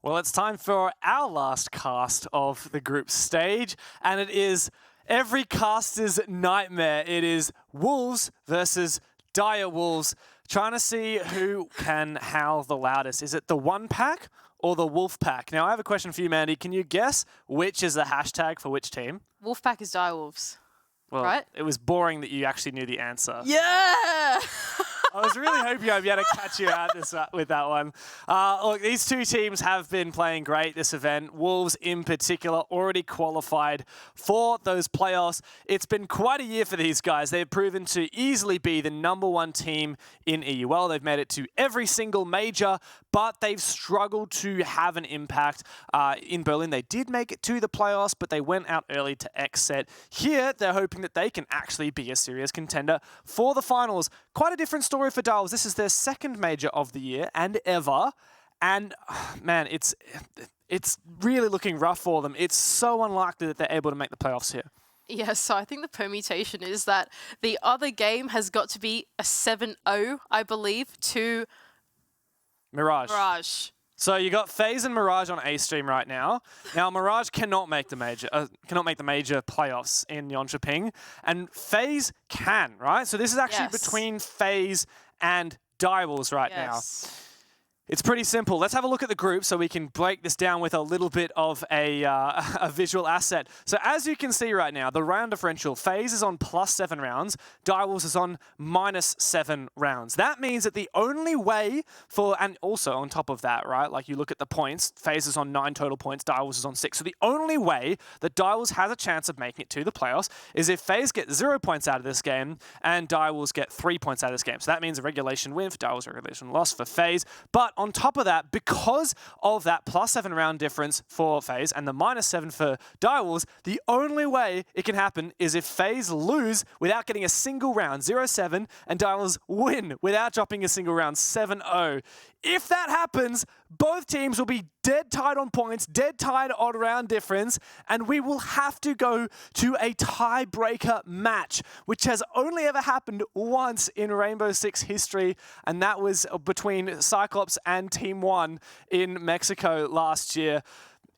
Well, it's time for our last cast of the group stage, and it is every caster's nightmare. It is Wolves versus Dire Wolves, trying to see who can howl the loudest. Is it the One Pack or the Wolf Pack? Now, I have a question for you, Mandy. Can you guess which is the hashtag for which team? Wolf Pack is Dire Wolves. Well, right? It was boring that you actually knew the answer. Yeah! I was really hoping I'd be able to catch you out with that one. Look, these two teams have been playing great this event. Wolves, in particular, already qualified for those playoffs. It's been quite a year for these guys. They've proven to easily be the #1 team in EUL. They've made it to every single major, but they've struggled to have an impact in Berlin. They did make it to the playoffs, but they went out early to exit. Here, they're hoping that they can actually be a serious contender for the finals. Quite a different story for Dials. This is their second major of the year and ever. And man, it's really looking rough for them. It's so unlikely that they're able to make the playoffs here. Yeah, so I think the permutation is that the other game has got to be a 7-0, I believe, to Mirage. So you got FaZe and Mirage on A stream right now. Now Mirage cannot make the major playoffs in Jönköping, and FaZe can, right? So this is actually between FaZe and Dire Wolves right now. It's pretty simple. Let's have a look at the group so we can break this down with a little bit of a visual asset. So as you can see right now, the round differential, FaZe is on +7 rounds, Dire Wolves is on -7 rounds. That means that the only way and also on top of that, right, like you look at the points, FaZe is on 9 total points, Dire Wolves is on 6. So the only way that Dire Wolves has a chance of making it to the playoffs is if FaZe get 0 points out of this game and Dire Wolves get 3 points out of this game. So that means a regulation win for Dire Wolves, a regulation loss for FaZe. But on top of that, because of that +7 round difference for FaZe and the -7 for Dire Wolves, the only way it can happen is if FaZe lose without getting a single round, 0-7, and Dire Wolves win without dropping a single round, 7-0. If that happens, both teams will be dead tied on points, dead tied on round difference, and we will have to go to a tiebreaker match, which has only ever happened once in Rainbow Six history, and that was between Cyclops and Team 1 in Mexico last year.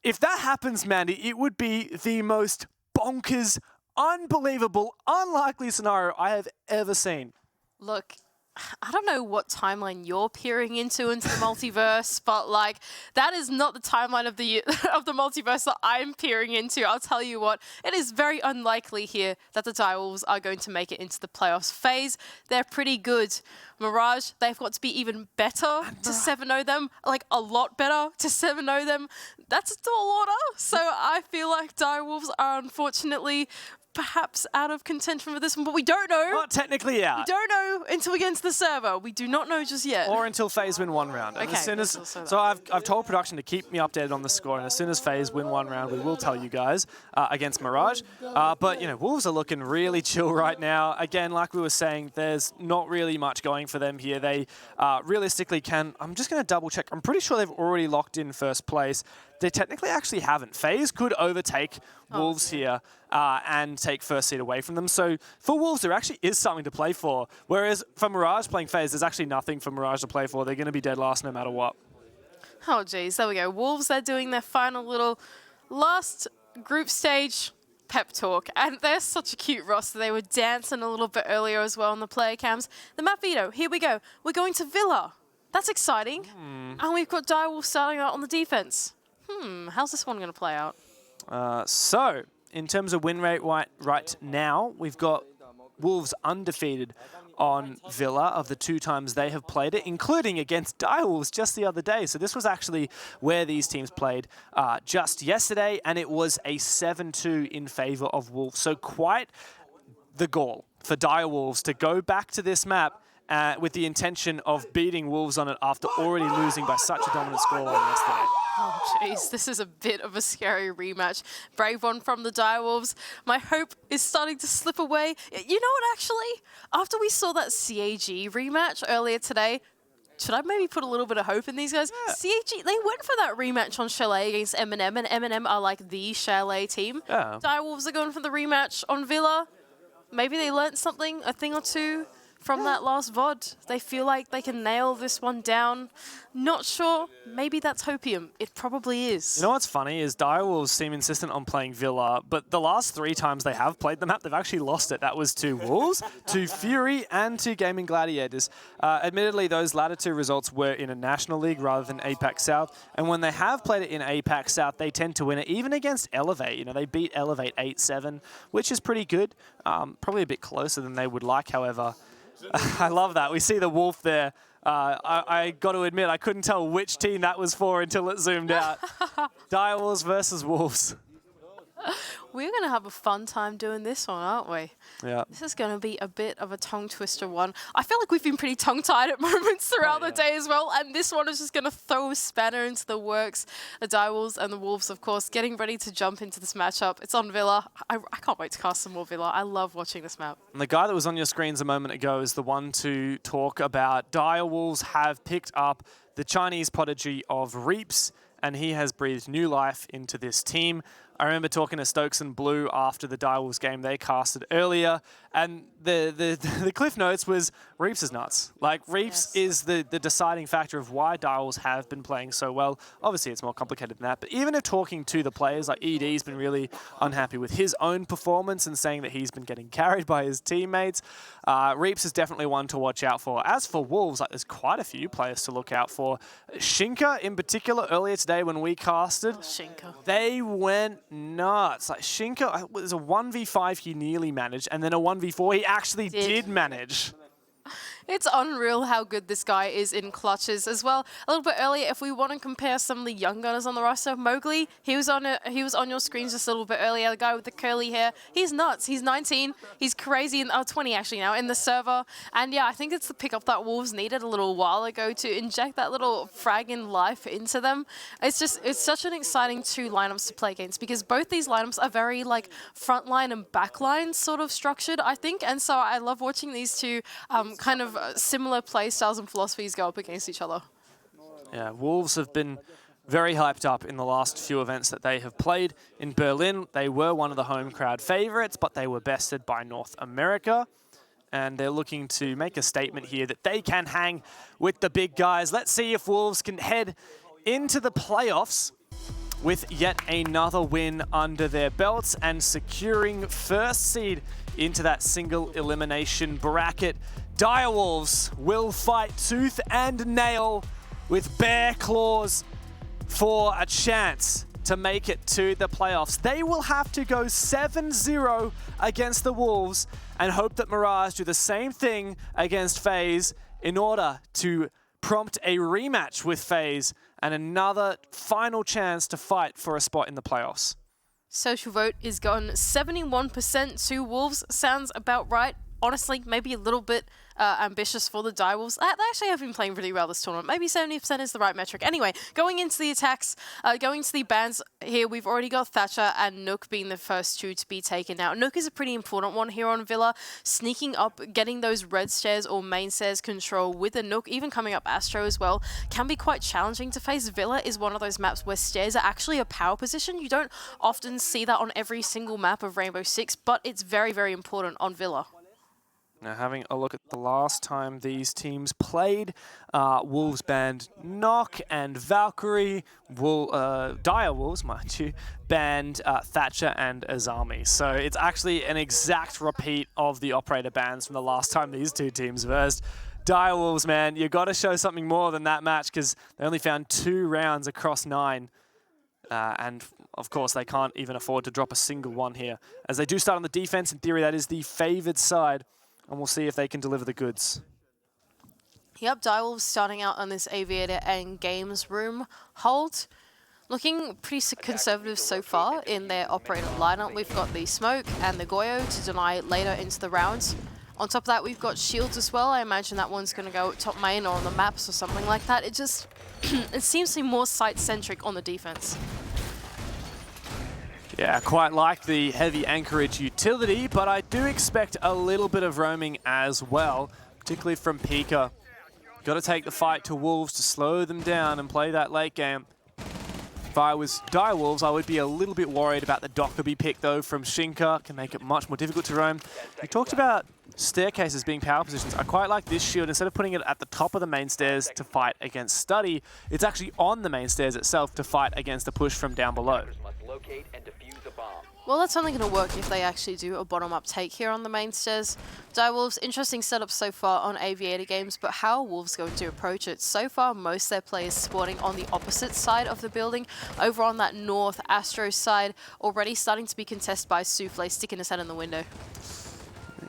If that happens, Mandy, it would be the most bonkers, unbelievable, unlikely scenario I have ever seen. Look, I don't know what timeline you're peering into the multiverse, but like that is not the timeline of the multiverse that I'm peering into. I'll tell you what, it is very unlikely here that the Dire Wolves are going to make it into the playoffs. FaZe, they're pretty good. Mirage, they've got to be even better to 7-0 them, like a lot better to 7-0 them. That's a tall order. So I feel like Dire Wolves are unfortunately perhaps out of contention for this one, but we don't know. Not technically out. We don't know until we get into the server. We do not know just yet. Or until FaZe win 1 round. And Okay. I've told production to keep me updated on the score, and as soon as FaZe win 1 round, we will tell you guys against Mirage. But, you know, Wolves are looking really chill right now. Again, like we were saying, there's not really much going for them here. They realistically can... I'm just going to double check. I'm pretty sure they've already locked in first place. They technically actually haven't. FaZe could overtake Wolves here and take first seed away from them. So for Wolves, there actually is something to play for. Whereas for Mirage playing FaZe, there's actually nothing for Mirage to play for. They're going to be dead last no matter what. Oh, geez. There we go. Wolves, they're doing their final little last group stage pep talk. And they're such a cute roster. They were dancing a little bit earlier as well on the player cams. The map veto, here we go. We're going to Villa. That's exciting. And we've got Dire Wolves starting out on the defense. How's this one going to play out? So, in terms of win rate right now, we've got Wolves undefeated on Villa of the 2 times they have played it, including against Dire Wolves just the other day. So this was actually where these teams played just yesterday, and it was a 7-2 in favor of Wolves. So quite the goal for Dire Wolves to go back to this map with the intention of beating Wolves on it after already losing by such a dominant scoreline yesterday. Oh, jeez, this is a bit of a scary rematch. Brave one from the Dire Wolves. My hope is starting to slip away. You know what, actually? After we saw that CAG rematch earlier today, should I maybe put a little bit of hope in these guys? Yeah. CAG, they went for that rematch on Chalet against M&M, and M&M are like the Chalet team. Yeah. Dire Wolves are going for the rematch on Villa. Maybe they learnt something, a thing or two from that last VOD. They feel like they can nail this one down. Not sure. Maybe that's Hopium. It probably is. You know what's funny is Direwolves seem insistent on playing Villa, but the last 3 times they have played the map, they've actually lost it. That was to Wolves, to Fury, and to Gaming Gladiators. Admittedly, those latter 2 results were in a National League rather than APAC South, and when they have played it in APAC South, they tend to win it, even against Elevate. You know, they beat Elevate 8-7, which is pretty good. Probably a bit closer than they would like, however. I love that. We see the Wolf there. I got to admit, I couldn't tell which team that was for until it zoomed out. Direwolves versus Wolves. We're going to have a fun time doing this one, aren't we? Yeah. This is going to be a bit of a tongue twister one. I feel like we've been pretty tongue-tied at moments throughout the day as well, and this one is just going to throw a spanner into the works. The Direwolves and the Wolves, of course, getting ready to jump into this matchup. It's on Villa. I can't wait to cast some more Villa. I love watching this map. And the guy that was on your screens a moment ago is the one to talk about Direwolves have picked up the Chinese prodigy of Reaps, and he has breathed new life into this team. I remember talking to Stokes and Blue after the Direwolves game they casted earlier, and the cliff notes was Reaps is nuts. Like, Reaps is the deciding factor of why Direwolves have been playing so well. Obviously, it's more complicated than that, but even if talking to the players, like ED's been really unhappy with his own performance and saying that he's been getting carried by his teammates. Reaps is definitely one to watch out for. As for Wolves, like, there's quite a few players to look out for. Shinka, in particular, earlier today when we casted, they went nuts. Like, Shinka, there's a 1v5 he nearly managed, and then a 1v4 he actually did manage. It's unreal how good this guy is in clutches as well. A little bit earlier, if we want to compare some of the young gunners on the roster, Mowgli, he was on your screens just a little bit earlier. The guy with the curly hair, he's nuts. He's 19. He's crazy. 20 actually now in the server. And yeah, I think it's the pickup that Wolves needed a little while ago to inject that little fragging life into them. It's such an exciting 2 lineups to play against because both these lineups are very like front line and back line sort of structured, I think. And so I love watching these 2 kind of similar play styles and philosophies go up against each other. Yeah, Wolves have been very hyped up in the last few events that they have played. In Berlin, they were one of the home crowd favorites, but they were bested by North America. And they're looking to make a statement here that they can hang with the big guys. Let's see if Wolves can head into the playoffs with yet another win under their belts and securing first seed into that single elimination bracket. Direwolves will fight tooth and nail with bare claws for a chance to make it to the playoffs. They will have to go 7-0 against the Wolves and hope that Mirage do the same thing against FaZe in order to prompt a rematch with FaZe and another final chance to fight for a spot in the playoffs. Social vote is gone 71% to Wolves. Sounds about right. Honestly, maybe a little bit ambitious for the Direwolves. They actually have been playing pretty well this tournament. Maybe 70% is the right metric. Anyway, going into the attacks, going to the bans here, we've already got Thatcher and Nook being the first 2 to be taken out. Nook is a pretty important one here on Villa. Sneaking up, getting those red stairs or main stairs control with a Nook, even coming up Astro as well, can be quite challenging to face. Villa is one of those maps where stairs are actually a power position. You don't often see that on every single map of Rainbow Six, but it's very, very important on Villa. Now, having a look at the last time these teams played, Wolves banned Nock and Valkyrie. Direwolves, mind you, banned Thatcher and Azami. So it's actually an exact repeat of the operator bans from the last time these 2 teams versed. Direwolves, man, you got to show something more than that match because they only found 2 rounds across 9. And of course, they can't even afford to drop a single one here. As they do start on the defense, in theory, that is the favored side. And we'll see if they can deliver the goods. Yep, Direwolves starting out on this Aviator and Games room hold. Looking pretty conservative so far in their operator lineup. We've got the Smoke and the Goyo to deny later into the rounds. On top of that, we've got Shields as well. I imagine that one's going to go top main or on the maps or something like that. It just it seems to be more site-centric on the defense. Yeah, quite like the heavy anchorage utility, but I do expect a little bit of roaming as well, particularly from Pika. Got to take the fight to Wolves to slow them down and play that late game. If I was Direwolves, I would be a little bit worried about the Dockerby pick, though, from Shinka. Can make it much more difficult to roam. We talked about staircases being power positions. I quite like this shield. Instead of putting it at the top of the main stairs to fight against Study, it's actually on the main stairs itself to fight against the push from down below. Well, that's only going to work if they actually do a bottom-up take here on the main stairs. Direwolves, interesting setup so far on Aviator games, but how are Wolves going to approach it? So far, most of their players spawning on the opposite side of the building, over on that north Astro side, already starting to be contested by Souffle, sticking his head in the window.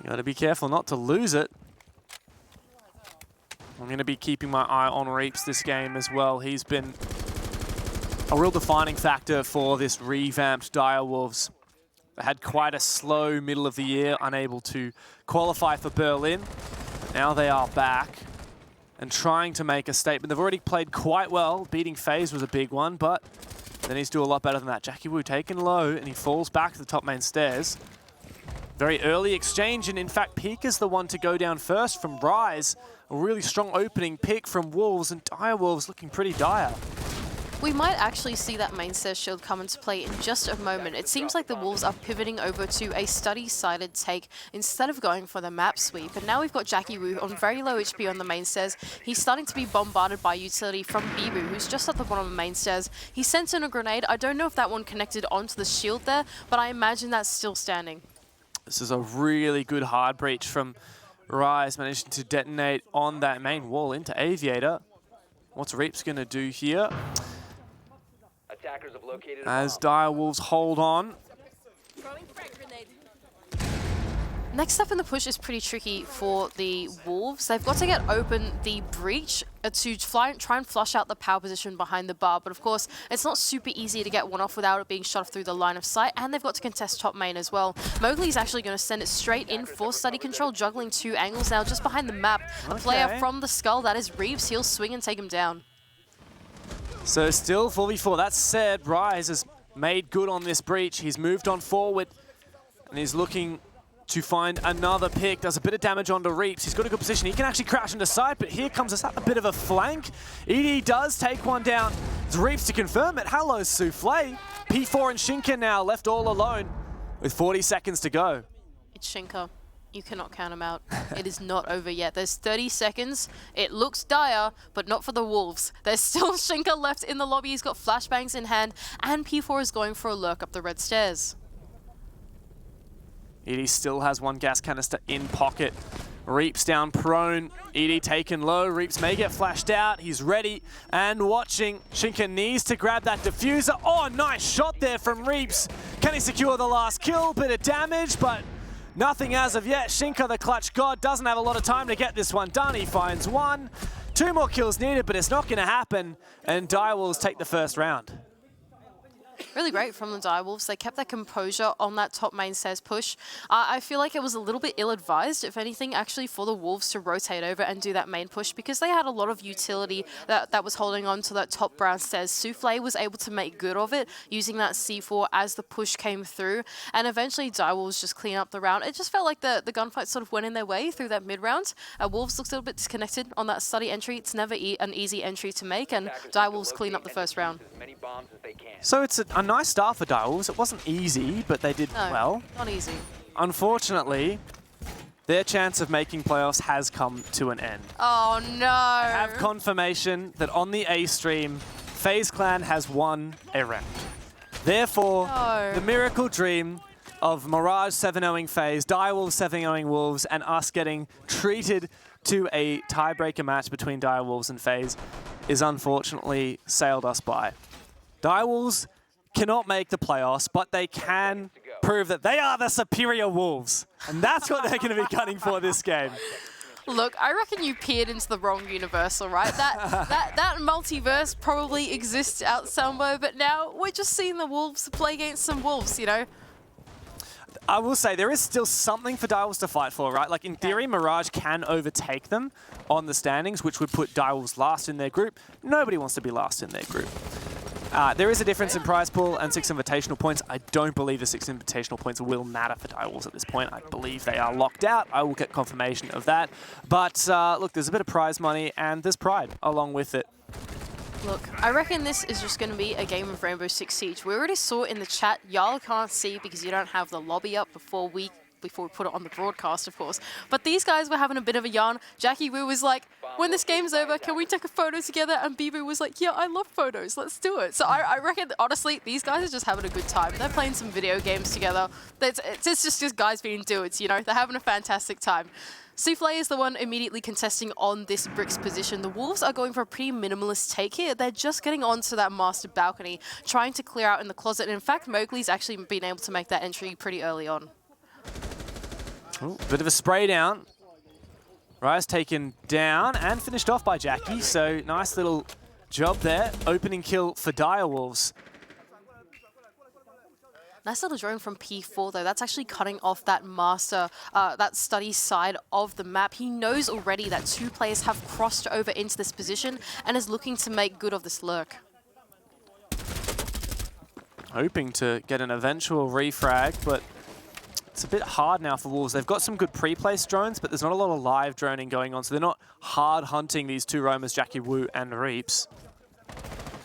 You got to be careful not to lose it. I'm going to be keeping my eye on Reaps this game as well. He's been a real defining factor for this revamped Direwolves. They had quite a slow middle of the year, unable to qualify for Berlin. Now they are back and trying to make a statement. They've already played quite well. Beating FaZe was a big one, but they need to do a lot better than that. Jackie Wu taken low, and he falls back to the top main stairs. Very early exchange, and in fact, Peak is the one to go down first from Rise. A really strong opening pick from Wolves, and Direwolves looking pretty dire. We might actually see that main stairs shield come into play in just a moment. It seems like the Wolves are pivoting over to a Study-sided take instead of going for the map sweep. And now we've got Jackie Wu on very low HP on the main stairs. He's starting to be bombarded by utility from Bibu, who's just at the bottom of the main stairs. He sent in a grenade. I don't know if that one connected onto the shield there, but I imagine that's still standing. This is a really good hard breach from Rise, managing to detonate on that main wall into Aviator. What's Reaps going to do here? As Direwolves hold on. Next step in the push is pretty tricky for the Wolves. They've got to get open the breach to try and flush out the power position behind the bar. But of course, it's not super easy to get one off without it being shot through the line of sight. And they've got to contest top main as well. Mowgli's actually going to send it straight in for Study control, juggling two angles now just behind the map. A player from the Skull, that is Reeves. He'll swing and take him down. So still 4v4. That said, Rise has made good on this breach. He's moved on forward and he's looking to find another pick. Does a bit of damage onto Reaps. He's got a good position. He can actually crash into side, but here comes a bit of a flank. ED does take one down. It's Reaps to confirm it. Hello, Souffle. P4 and Shinka now left all alone with 40 seconds to go. It's Shinka. You cannot count him out. It is not over yet. There's 30 seconds. It looks dire, but not for the Wolves. There's still Shinka left in the lobby. He's got flashbangs in hand, and P4 is going for a lurk up the red stairs. ED still has one gas canister in pocket. Reaps down prone. ED taken low. Reaps may get flashed out. He's ready and watching. Shinka needs to grab that diffuser. Oh, nice shot there from Reaps. Can he secure the last kill? Bit of damage, but nothing as of yet. Shinka, the clutch god, doesn't have a lot of time to get this one done. He finds one. 2 more kills needed, but it's not going to happen. And Direwolves take the first round. Really great from the Direwolves. They kept their composure on that top main stairs push. I feel like it was a little bit ill-advised, if anything, actually, for the Wolves to rotate over and do that main push because they had a lot of utility that was holding on to that top brown stairs. Souffle was able to make good of it, using that C4 as the push came through, and eventually Direwolves just clean up the round. It just felt like the gunfight sort of went in their way through that mid-round. Wolves looked a little bit disconnected on that Study entry. It's never an easy entry to make, and Direwolves clean up the first round. So it's a nice start for Direwolves. It wasn't easy, but they did well. Not easy. Unfortunately, their chance of making playoffs has come to an end. Oh no! I have confirmation that on the A stream, FaZe Clan has won a round. Therefore, the miracle dream of Mirage 7-0ing FaZe, Direwolves 7-0ing Wolves, and us getting treated to a tiebreaker match between Direwolves and FaZe is unfortunately sailed us by. Direwolves cannot make the playoffs, but they can prove that they are the superior Wolves. And that's what they're going to be gunning for this game. Look, I reckon you peered into the wrong universe, all right? That multiverse probably exists out somewhere, but now we're just seeing the Wolves play against some Wolves, you know? I will say, there is still something for Direwolves to fight for, right? Like, in theory, Mirage can overtake them on the standings, which would put Direwolves last in their group. Nobody wants to be last in their group. There is a difference in prize pool and 6 invitational points. I don't believe the 6 invitational points will matter for Direwolves at this point. I believe they are locked out. I will get confirmation of that. But look, there's a bit of prize money and there's pride along with it. Look, I reckon this is just going to be a game of Rainbow Six Siege. We already saw in the chat, y'all can't see because you don't have the lobby up before we before we put it on the broadcast, of course. But these guys were having a bit of a yarn. Jackie Wu was like, when this game's over, can we take a photo together? And Bibu was like, yeah, I love photos. Let's do it. So I reckon, honestly, these guys are just having a good time. They're playing some video games together. It's just guys being dudes, you know? They're having a fantastic time. Souffle is the one immediately contesting on this bricks position. The Wolves are going for a pretty minimalist take here. They're just getting onto that master balcony, trying to clear out in the closet. And in fact, Mowgli's actually been able to make that entry pretty early on. Ooh, bit of a spray down. Rise taken down and finished off by Jackie. So nice little job there. Opening kill for Dire Wolves. Nice little drone from P4 though. That's actually cutting off that master, that study side of the map. He knows already that 2 players have crossed over into this position and is looking to make good of this lurk. Hoping to get an eventual refrag, but it's a bit hard now for Wolves. They've got some good pre-placed drones, but there's not a lot of live droning going on, so they're not hard hunting these 2 roamers, Jackie Wu and Reaps.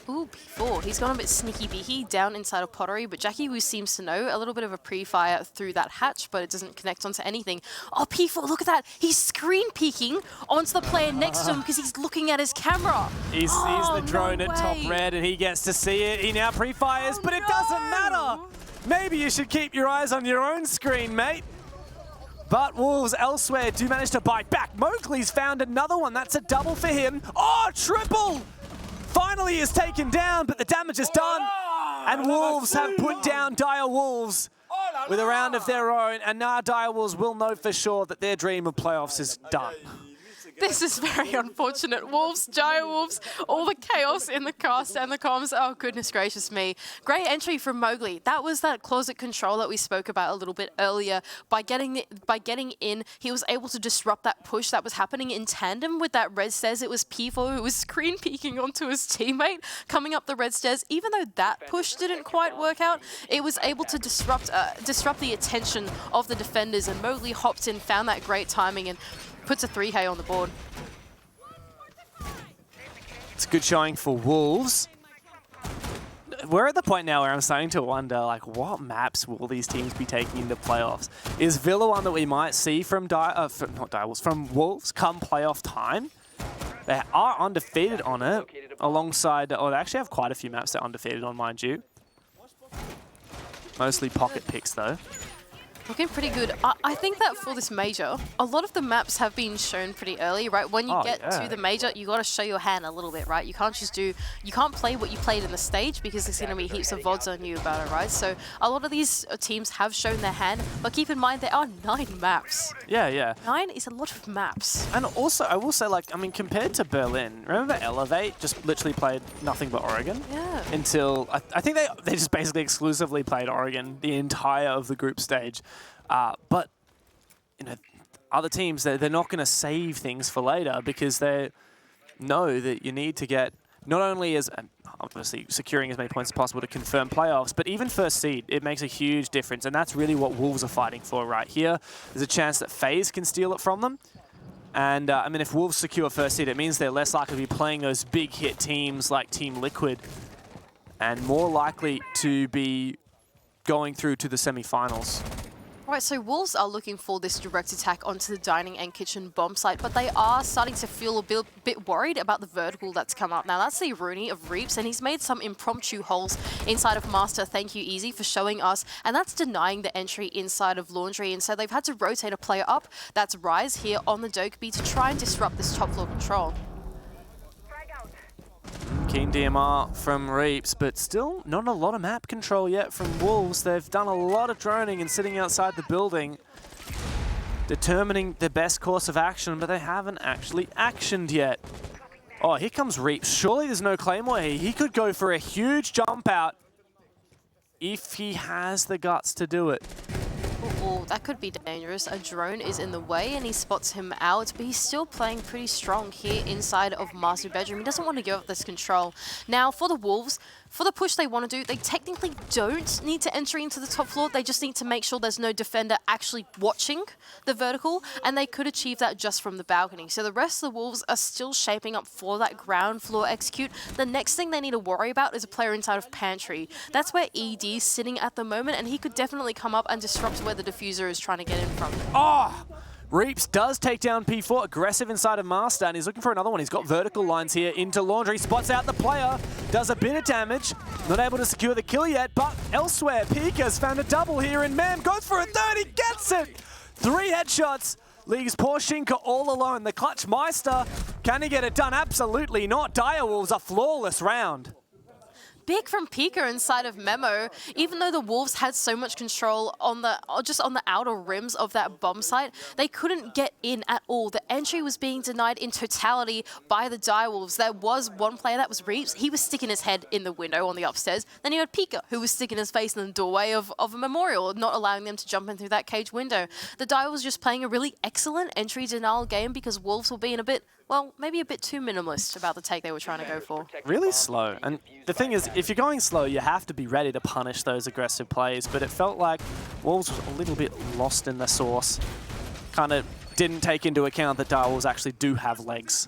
Ooh, P4. He's gone a bit sneaky-beaky down inside of Pottery, but Jackie Wu seems to know a little bit of a pre-fire through that hatch, but it doesn't connect onto anything. Oh, P4, look at that. He's screen peeking onto the player next to him because he's looking at his camera. He sees the drone at top red and he gets to see it. He now pre-fires, but it doesn't matter. Maybe you should keep your eyes on your own screen, mate. But Wolves elsewhere do manage to bite back. Mowgli's found another one. That's a double for him. Oh, triple! Finally is taken down, but the damage is done. And Wolves have put down Dire Wolves with a round of their own. And now Dire Wolves will know for sure that their dream of playoffs is done. This is very unfortunate. Wolves, Dire Wolves, all the chaos in the cast and the comms. Oh, goodness gracious me. Great entry from Mowgli. That was that closet control that we spoke about a little bit earlier. By getting in, he was able to disrupt that push that was happening in tandem with that red stairs. It was P4 who was screen peeking onto his teammate coming up the red stairs. Even though that push didn't quite work out, it was able to disrupt the attention of the defenders. And Mowgli hopped in, found that great timing, and puts a 3K on the board. It's a good showing for Wolves. We're at the point now where I'm starting to wonder, like, what maps will these teams be taking into playoffs? Is Villa one that we might see from from Wolves come playoff time? They are undefeated on it, alongside, they actually have quite a few maps they're undefeated on, mind you. Mostly pocket picks, though. Looking pretty good. I think that for this major, a lot of the maps have been shown pretty early, right? When you get to the major, you got to show your hand a little bit, right? You can't just you can't play what you played in the stage because there's going to be heaps of VODs on you about it, right? So a lot of these teams have shown their hand, but keep in mind there are 9 maps. Yeah, yeah. 9 is a lot of maps. And also, I will say, like, I mean, compared to Berlin, remember Elevate just literally played nothing but Oregon? Yeah. Until, I think they just basically exclusively played Oregon the entire of the group stage. But, you know, other teams, they're not going to save things for later because they know that you need to get not only as, obviously, securing as many points as possible to confirm playoffs, but even first seed. It makes a huge difference, and that's really what Wolves are fighting for right here. There's a chance that FaZe can steal it from them. And, I mean, if Wolves secure first seed, it means they're less likely to be playing those big hit teams like Team Liquid and more likely to be going through to the semi-finals. Right, so Wolves are looking for this direct attack onto the dining and kitchen bomb site, but they are starting to feel a bit worried about the vertical that's come up. Now, that's the Rooney of Reaps, and he's made some impromptu holes inside of Master. Thank you, Easy, for showing us. And that's denying the entry inside of Laundry. And so they've had to rotate a player up. That's Rise here on the Dokeby to try and disrupt this top floor control. Keen DMR from Reaps, but still not a lot of map control yet from Wolves. They've done a lot of droning and sitting outside the building, determining the best course of action, but they haven't actually actioned yet. Oh, here comes Reaps. Surely there's no Claymore here. He could go for a huge jump out if he has the guts to do it. Oh, that could be dangerous. A drone is in the way and he spots him out, but he's still playing pretty strong here inside of Master Bedroom. He doesn't want to give up this control. Now, for the Wolves, for the push they want to do, they technically don't need to enter into the top floor. They just need to make sure there's no defender actually watching the vertical, and they could achieve that just from the balcony. So the rest of the Wolves are still shaping up for that ground floor execute. The next thing they need to worry about is a player inside of Pantry. That's where ED is sitting at the moment, and he could definitely come up and disrupt where the diffuser is trying to get in from. Oh! Reaps does take down P4, aggressive inside of Master, and he's looking for another one. He's got vertical lines here into Laundry, spots out the player, does a bit of damage, not able to secure the kill yet, but elsewhere, Pika's found a double here, and Mam goes for a 30, gets it! 3 headshots, leaves poor Shinka all alone. The clutch Meister, can he get it done? Absolutely not. Direwolves a flawless round. Big from Pika inside of Memo, even though the Wolves had so much control on the outer rims of that bomb site, they couldn't get in at all. The entry was being denied in totality by the Direwolves. There was one player, that was Reaps. He was sticking his head in the window on the upstairs. Then you had Pika, who was sticking his face in the doorway of a memorial, not allowing them to jump in through that cage window. The Direwolves just playing a really excellent entry denial game because Wolves were being a bit, well, maybe a bit too minimalist about the take they were trying to go for. Really slow. And the thing is, if you're going slow, you have to be ready to punish those aggressive plays. But it felt like Wolves was a little bit lost in the sauce. Kind of didn't take into account that Direwolves actually do have legs.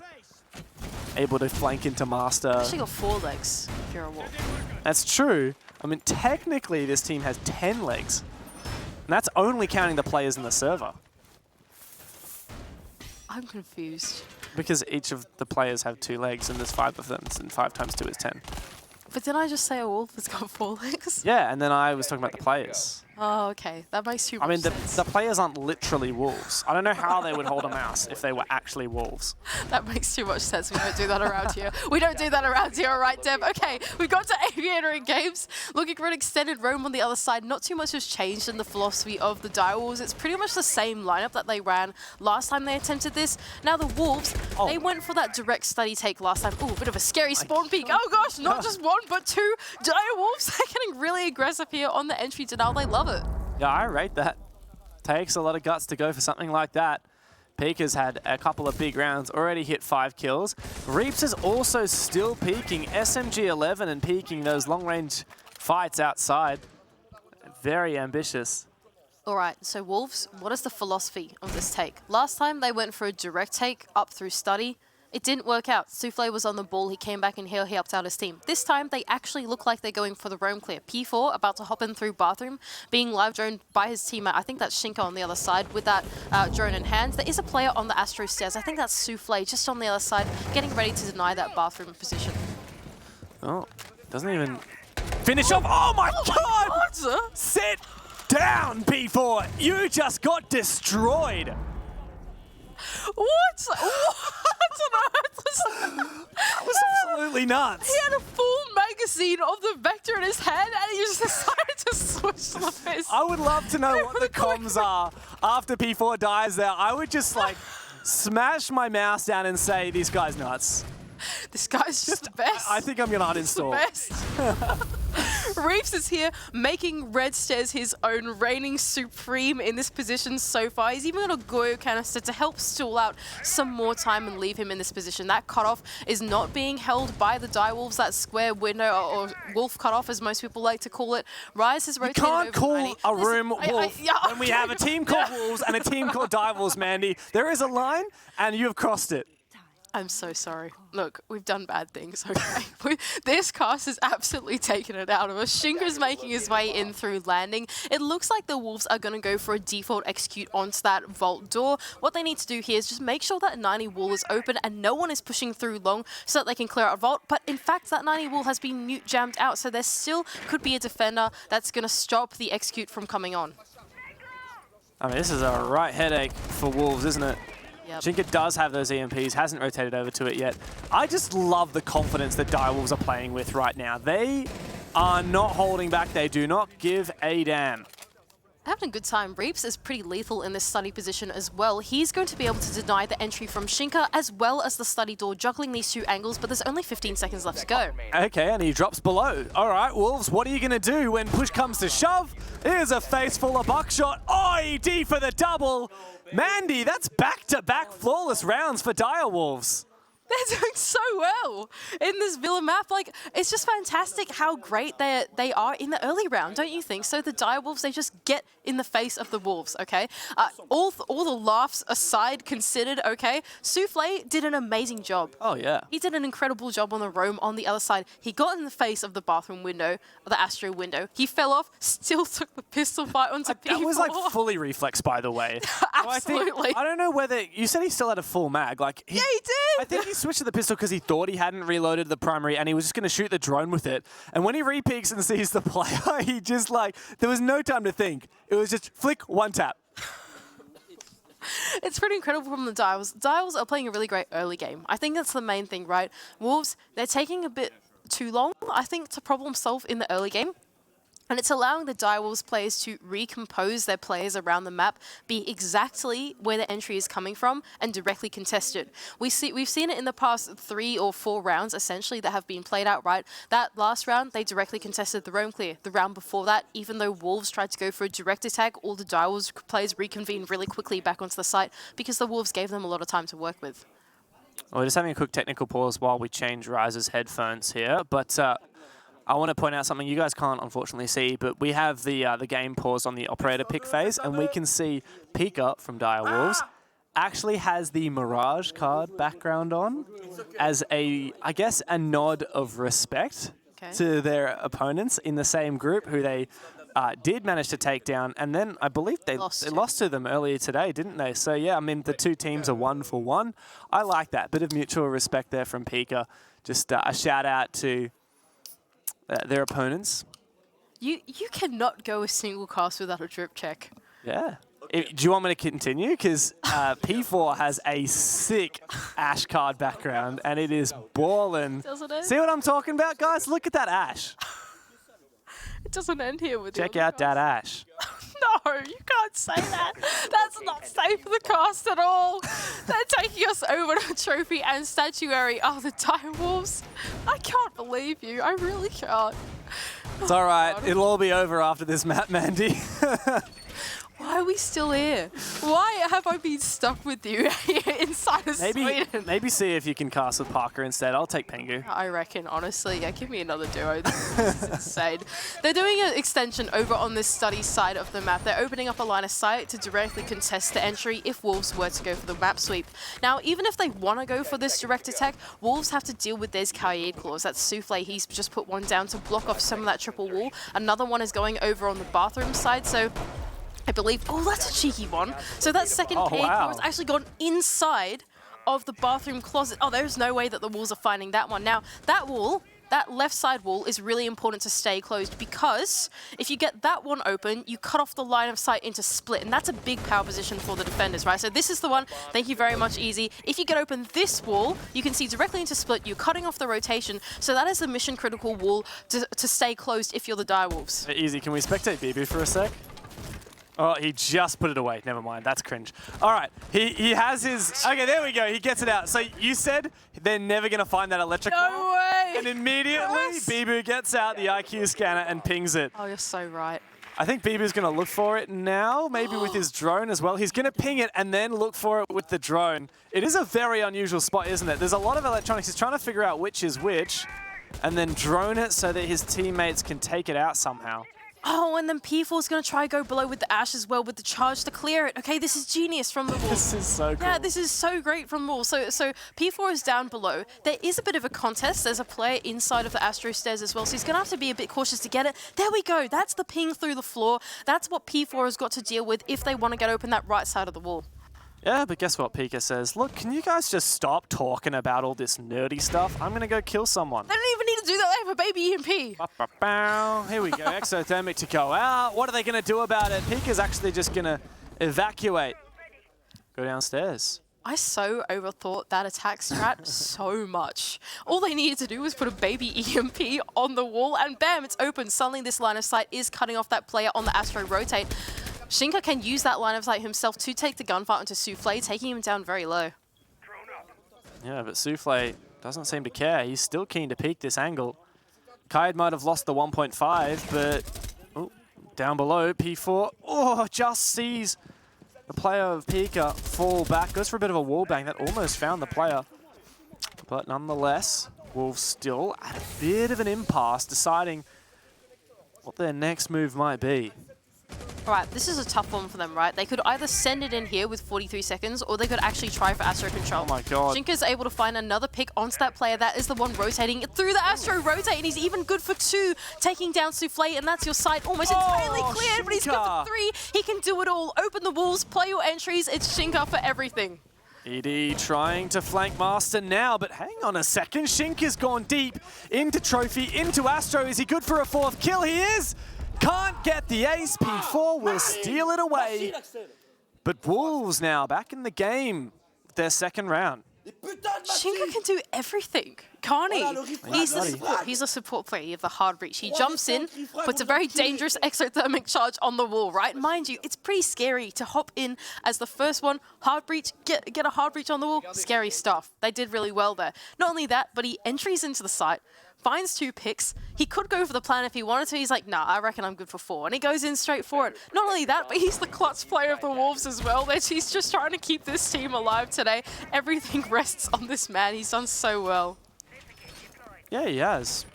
Able to flank into Master. Actually got 4 legs if you're a Wolf. That's true. I mean, technically this team has 10 legs. And that's only counting the players in the server. I'm confused. Because each of the players have 2 legs and there's 5 of them, and 5 times 2 is 10. But didn't I just say a Wolf has got 4 legs? Yeah, and then I was talking about the players. Oh, okay. That makes too much sense. The players aren't literally wolves. I don't know how they would hold a mouse if they were actually wolves. That makes too much sense. We don't do that around here. We don't do that around here, all right, Deb? Okay, we got to Aviator in games. Looking for an extended roam on the other side. Not too much has changed in the philosophy of the Direwolves. It's pretty much the same lineup that they ran last time they attempted this. Now the Wolves, they went for that direct study take last time. Ooh, a bit of a scary spawn peek. Oh gosh, not just 1, but 2 Direwolves. They're getting really aggressive here on the entry denial. They love it. Yeah, I rate that. Takes a lot of guts to go for something like that. Pika's had a couple of big rounds, already hit 5 kills. Reaps is also still peaking SMG-11 and peaking those long-range fights outside. Very ambitious. All right, so Wolves, what is the philosophy of this take? Last time they went for a direct take up through study. It didn't work out. Souffle was on the ball. He came back and he helped out his team. This time, they actually look like they're going for the roam clear. P4 about to hop in through bathroom, being live droned by his teammate. I think that's Shinka on the other side with that drone in hand. There is a player on the Astro stairs. I think that's Souffle just on the other side, getting ready to deny that bathroom position. Oh, doesn't even finish off. Oh my God! Sit down, P4. You just got destroyed. What? That was absolutely nuts. He had a full magazine of the Vector in his hand and he just decided to switch the fist. I would love to know what the comms are after P4 dies there. I would just like smash my mouse down and say, this guy's nuts. This guy's just the best. I think I'm going to uninstall. The best. Reaps is here making Red Stairs his own, reigning supreme in this position so far. He's even got a Goyo canister to help stall out some more time and leave him in this position. That cutoff is not being held by the Direwolves, that square window or wolf cutoff as most people like to call it. Rise has rotated over. You can't call a room wolf when we have a team called Wolves and a team called Direwolves, Mandy. There is a line and you have crossed it. I'm so sorry. Look, we've done bad things, okay? This cast has absolutely taken it out of us. Shinka's making his way in through landing. It looks like the Wolves are going to go for a default execute onto that vault door. What they need to do here is just make sure that 90 wall is open and no one is pushing through long so that they can clear out vault. But in fact, that 90 wall has been mute jammed out, so there still could be a defender that's going to stop the execute from coming on. I mean, this is a right headache for Wolves, isn't it? Yep. Shinka does have those EMPs, hasn't rotated over to it yet. I just love the confidence that Direwolves are playing with right now. They are not holding back. They do not give a damn. Having a good time. Reaps is pretty lethal in this study position as well. He's going to be able to deny the entry from Shinka as well as the study door, juggling these 2 angles, but there's only 15 seconds left to go. Okay, and he drops below. All right, Wolves, what are you going to do when push comes to shove? Here's a face full of buckshot. ED for the double. Mandy, that's back-to-back flawless rounds for Direwolves. They're doing so well in this Villa map. Like, it's just fantastic how great they are in the early round, don't you think? So the Direwolves, they just get in the face of the Wolves, okay? All the laughs aside considered, okay? Souffle did an amazing job. Oh, yeah. He did an incredible job on the roam on the other side. He got in the face of the bathroom window, the Astro window. He fell off, still took the pistol fight onto P4. That was like fully reflex, by the way. Absolutely. I don't know whether, you said he still had a full mag. Like Yeah, he did. I think he switched to the pistol because he thought he hadn't reloaded the primary and he was just going to shoot the drone with it. And when he re-peeks and sees the player, he just like, there was no time to think. It was just flick, one tap. It's pretty incredible from the Dials. Dials are playing a really great early game. I think that's the main thing, right? Wolves, they're taking a bit too long, I think, to problem solve in the early game. And it's allowing the Direwolves players to recompose their players around the map, be exactly where the entry is coming from, and directly contest it. We've seen it in the past 3 or 4 rounds, essentially, that have been played out, right? That last round, they directly contested the roam clear. The round before that, even though Wolves tried to go for a direct attack, all the Direwolves players reconvened really quickly back onto the site because the Wolves gave them a lot of time to work with. Well, we're just having a quick technical pause while we change Rise's headphones here, but I want to point out something you guys can't unfortunately see, but we have the game paused on the operator pick phase, and we can see Pika from Direwolves actually has the Mirage card background on as I guess, a nod of respect to their opponents in the same group who they did manage to take down, and then I believe they lost to them earlier today, didn't they? So yeah, I mean, the two teams are 1 for 1. I like that. Bit of mutual respect there from Pika. Just a shout out to their opponents. You cannot go a single cast without a drip check. Yeah. Do you want me to continue? Because P4 has a sick Ash card background, and it is ballin'. Doesn't it? See what I'm talking about, guys? Look at that Ash. It doesn't end here with Check out that Ash. No, you can't say that. That's not safe for the cast at all. They're taking us over to trophy and statuary. Oh, the Direwolves. I can't believe you. I really can't. It's all right. It'll all be over after this map, Mandy. Why are we still here? Why have I been stuck with you here inside of Sweden? Maybe see if you can cast with Parker instead. I'll take Pengu. I reckon, honestly. Yeah, give me another duo. This is insane. They're doing an extension over on this study side of the map. They're opening up a line of sight to directly contest the entry if Wolves were to go for the map sweep. Now, even if they want to go for this direct attack, Wolves have to deal with these Kaid claws. That's Souffle. He's just put one down to block off some of that triple wall. Another one is going over on the bathroom side, so I believe, oh, that's a cheeky one. So that second Kaid claw has actually gone inside of the bathroom closet. Oh, there's no way that the Wolves are finding that one. Now, that wall, that left side wall is really important to stay closed because if you get that one open, you cut off the line of sight into split, and that's a big power position for the defenders, right? So this is the one, thank you very much, Easy. If you get open this wall, you can see directly into split, you're cutting off the rotation, so that is the mission critical wall to stay closed if you're the Direwolves. Easy, can we spectate BB for a sec? Oh, he just put it away. Never mind. That's cringe. All right. He has his... Okay, there we go. He gets it out. So you said they're never going to find that electric No way! And immediately, Bibu gets out the IQ scanner and pings it. Oh, you're so right. I think Bibu's going to look for it now, maybe with his drone as well. He's going to ping it and then look for it with the drone. It is a very unusual spot, isn't it? There's a lot of electronics. He's trying to figure out which is which and then drone it so that his teammates can take it out somehow. Oh, and then P4 is going to try to go below with the Ash as well with the charge to clear it. Okay, this is genius from the wall. This is so cool. Yeah, this is so great from the wall. So P4 is down below. There is a bit of a contest. There's a player inside of the Astro stairs as well, so he's going to have to be a bit cautious to get it. There we go. That's the ping through the floor. That's what P4 has got to deal with if they want to get open that right side of the wall. Yeah, but guess what Pika says? Look, can you guys just stop talking about all this nerdy stuff? I'm going to go kill someone. They don't even need to do that. They have a baby EMP. Here we go. Exothermic to go out. What are they going to do about it? Pika's actually just going to evacuate. Go downstairs. I so overthought that attack strat so much. All they needed to do was put a baby EMP on the wall and bam, it's open. Suddenly this line of sight is cutting off that player on the Astro rotate. Shinka can use that line of sight himself to take the gunfight onto Souffle, taking him down very low. Yeah, but Souffle doesn't seem to care. He's still keen to peek this angle. Kaid might have lost the 1.5, but down below, P4, just sees the player of Pika fall back. Goes for a bit of a wall bang that almost found the player. But nonetheless, Wolves still at a bit of an impasse, deciding what their next move might be. All right, this is a tough one for them, right? They could either send it in here with 43 seconds, or they could actually try for Astro control. Oh my god. Shinka's able to find another pick onto that player. That is the one rotating through the Astro rotate, and he's even good for 2, taking down Souffle, and that's your site almost entirely cleared, but he's good for 3. He can do it all. Open the walls, play your entries. It's Shinka for everything. ED trying to flank Master now, but hang on a second. Shinka's gone deep into Trophy, into Astro. Is he good for a 4th kill? He is! Can't get the ace. P4 will steal it away. But Wolves now back in the game with their 2nd round. Shinka can do everything, can't he? He's a support player. You have the hard reach. He jumps in, puts a very dangerous exothermic charge on the wall, right? Mind you, it's pretty scary to hop in as the first one, hard breach, get a hard breach on the wall. Scary stuff. They did really well there. Not only that, but he entries into the site, finds 2 picks. He could go for the plan if he wanted to. He's like, nah, I reckon I'm good for 4. And he goes in straight for it. Not only that, but he's the clutch player of the Wolves as well. He's just trying to keep this team alive today. Everything rests on this man. He's done so well. Yeah, he has.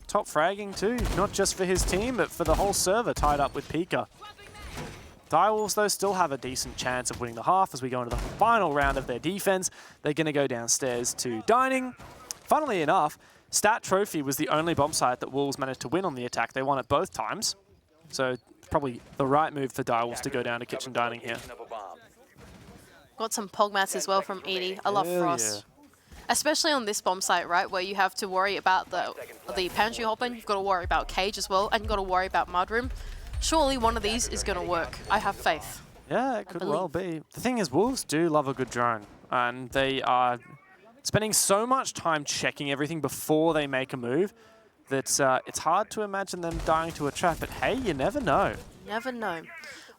Top fragging too, not just for his team, but for the whole server tied up with Pika. Direwolves, though, still have a decent chance of winning the half as we go into the final round of their defense. They're going to go downstairs to Dining. Funnily enough, Stat Trophy was the only bomb site that Wolves managed to win on the attack. They won it both times. So probably the right move for Direwolves to go down to Kitchen Dining here. Got some pog mats as well from Edie. I love Frost. Yeah. Especially on this bomb site, right, where you have to worry about the pantry hopping, you've got to worry about Cage as well, and you've got to worry about Mudroom. Surely one of these is going to work. I have faith. Yeah, it could well be. The thing is, Wolves do love a good drone, and they are spending so much time checking everything before they make a move that it's hard to imagine them dying to a trap, but hey, you never know. Never know.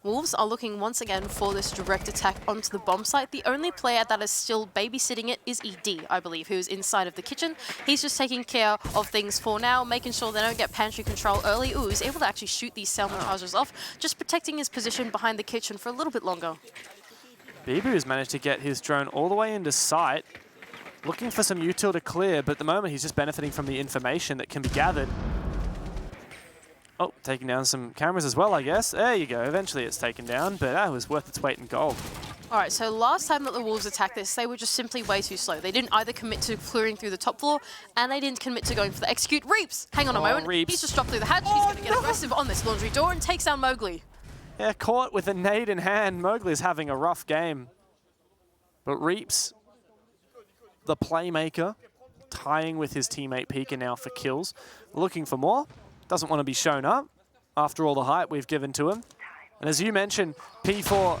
Wolves are looking once again for this direct attack onto the bomb site. The only player that is still babysitting it is ED, I believe, who is inside of the kitchen. He's just taking care of things for now, making sure they don't get pantry control early. Ooh, he's able to actually shoot these Selma charges off, just protecting his position behind the kitchen for a little bit longer. Bibu's managed to get his drone all the way into sight, looking for some util to clear, but at the moment he's just benefiting from the information that can be gathered. Oh, taking down some cameras as well, I guess. There you go. Eventually it's taken down, but that was worth its weight in gold. All right, so last time that the Wolves attacked this, they were just simply way too slow. They didn't either commit to clearing through the top floor, and they didn't commit to going for the execute. Reaps! Hang on a moment. Reaps. He's just dropped through the hatch. He's going to get aggressive on this laundry door and takes down Mowgli. Yeah, caught with a nade in hand. Mowgli's having a rough game. But Reaps, the playmaker, tying with his teammate Pika now for kills. Looking for more. Doesn't want to be shown up after all the hype we've given to him. And as you mentioned, P4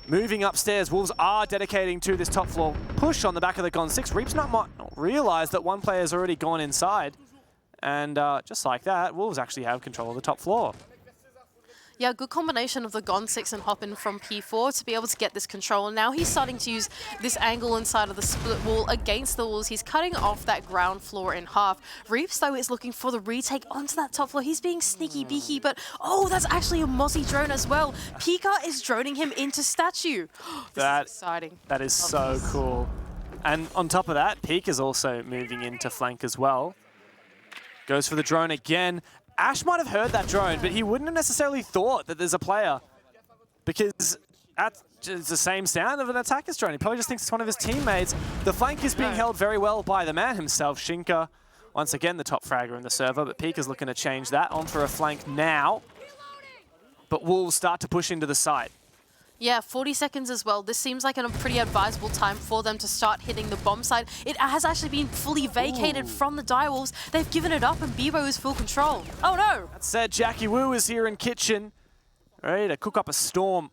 moving upstairs. Wolves are dedicating to this top floor push on the back of the Gon 6. Reaps not realize that one player's already gone inside. And just like that, Wolves actually have control of the top floor. Yeah, good combination of the Gon 6 and Hoppin from P4 to be able to get this control. And now he's starting to use this angle inside of the split wall against the walls. He's cutting off that ground floor in half. Reaps, though, is looking for the retake onto that top floor. He's being sneaky beaky, but oh, that's actually a Mozzie drone as well. Pika is droning him into statue. This is exciting. That is so cool. And on top of that, Pika is also moving into flank as well. Goes for the drone again. Ash might have heard that drone, but he wouldn't have necessarily thought that there's a player because it's the same sound of an attacker's drone. He probably just thinks it's one of his teammates. The flank is being held very well by the man himself, Shinka. Once again, the top fragger in the server, but Pika's looking to change that on for a flank now. But Wolves start to push into the site. Yeah, 40 seconds as well. This seems like a pretty advisable time for them to start hitting the bomb site. It has actually been fully vacated from the Direwolves. They've given it up and Bibo is full control. Oh no! That said, Jackie Wu is here in kitchen, ready to cook up a storm.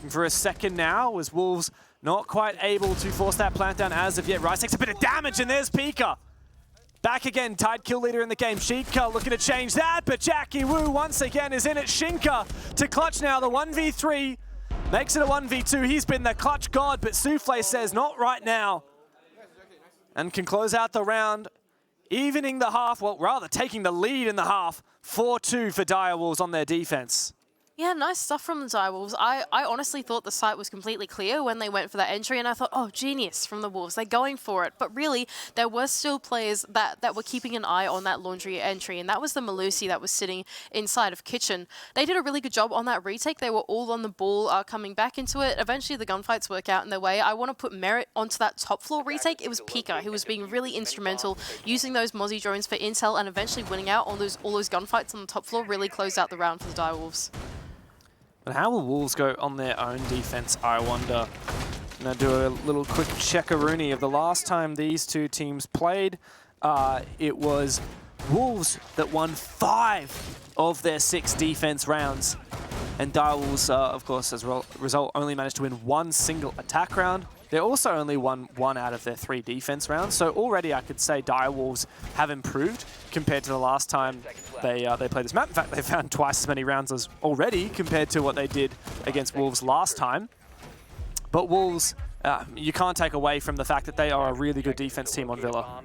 And for a second now, as Wolves not quite able to force that plant down as of yet. Rice takes a bit of damage and there's Pika. Back again, tied kill leader in the game. Sheikah looking to change that, but Jackie Wu once again is in it. Shinka to clutch now the 1v3. Makes it a 1v2. He's been the clutch god, but Souffle says not right now. And can close out the round, evening the half, well, rather taking the lead in the half. 4-2 for Direwolves on their defense. Yeah, nice stuff from the Direwolves. I honestly thought the site was completely clear when they went for that entry, and I thought, oh, genius from the Wolves. They're going for it. But really, there were still players that were keeping an eye on that laundry entry, and that was the Malusi that was sitting inside of Kitchen. They did a really good job on that retake. They were all on the ball coming back into it. Eventually, the gunfights work out in their way. I want to put merit onto that top floor retake. It was Pika who was being really instrumental, using those Mozzie drones for intel and eventually winning out on all those gunfights on the top floor. Really closed out the round for the Direwolves. But how will Wolves go on their own defense, I wonder? I'm going to do a little quick checkaroonie of the last time these two teams played. It was Wolves that won 5 of their 6 defense rounds. And Direwolves, of course, as a result, only managed to win 1 single attack round. They also only won 1 out of their 3 defense rounds. So already I could say Direwolves have improved compared to the last time they played this map. In fact, they found twice as many rounds as already compared to what they did against Wolves last time. But Wolves, you can't take away from the fact that they are a really good defense team on Villa.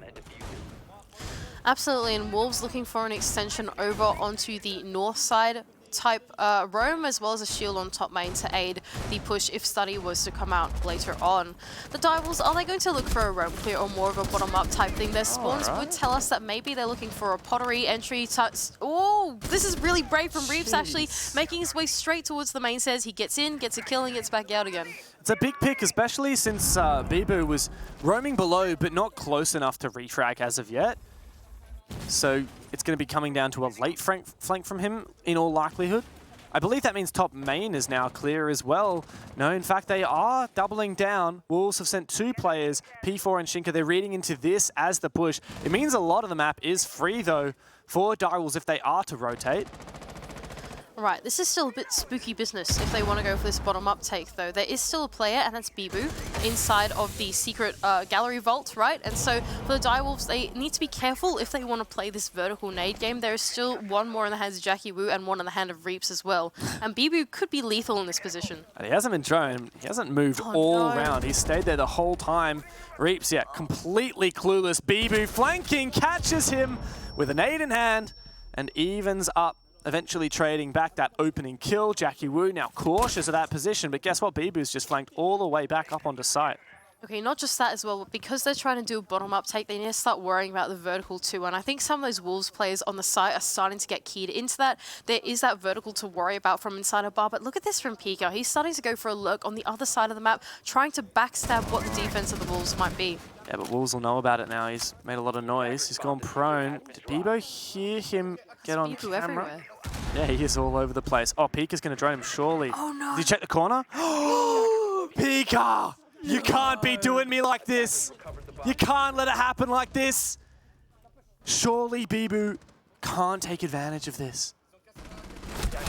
Absolutely, and Wolves looking for an extension over onto the north side type roam, as well as a shield on top main to aid the push if Study was to come out later on. The Direwolves, are they going to look for a roam clear or more of a bottom-up type thing? Their spawns would tell us that maybe they're looking for a pottery entry. Oh, this is really brave from Reeps, actually making his way straight towards the main stairs. He gets in, gets a kill, and gets back out again. It's a big pick, especially since Bibu was roaming below, but not close enough to refrag as of yet. So it's going to be coming down to a late flank from him in all likelihood. I believe that means top main is now clear as well. No, in fact, they are doubling down. Wolves have sent 2 players, P4 and Shinka. They're reading into this as the push. It means a lot of the map is free, though, for Direwolves if they are to rotate. Right, this is still a bit spooky business if they want to go for this bottom-up take, though. There is still a player, and that's Bibu, inside of the secret gallery vault, right? And so for the Direwolves, they need to be careful if they want to play this vertical nade game. There is still 1 more in the hands of Jackie Wu and 1 in the hand of Reeps as well. And Bibu could be lethal in this position. And he hasn't been drone. He hasn't moved around. He's stayed there the whole time. Reeps, yeah, completely clueless. Bibu flanking, catches him with a nade in hand and evens up. Eventually trading back that opening kill. Jackie Wu now cautious of that position, but guess what? Bibu's just flanked all the way back up onto site. Okay, not just that as well, but because they're trying to do a bottom-up take, they need to start worrying about the vertical too. And I think some of those Wolves players on the site are starting to get keyed into that. There is that vertical to worry about from inside a bar, but look at this from Pika. He's starting to go for a lurk on the other side of the map, trying to backstab what the defense of the Wolves might be. Yeah, but Wolves will know about it now. He's made a lot of noise. He's gone prone. Did Bibo hear him get on camera? Everywhere. Yeah, he is all over the place. Oh, Pika's going to drone him, surely. Oh, no. Did you check the corner? Pika! You can't be doing me like this. You can't let it happen like this. Surely Bibu can't take advantage of this.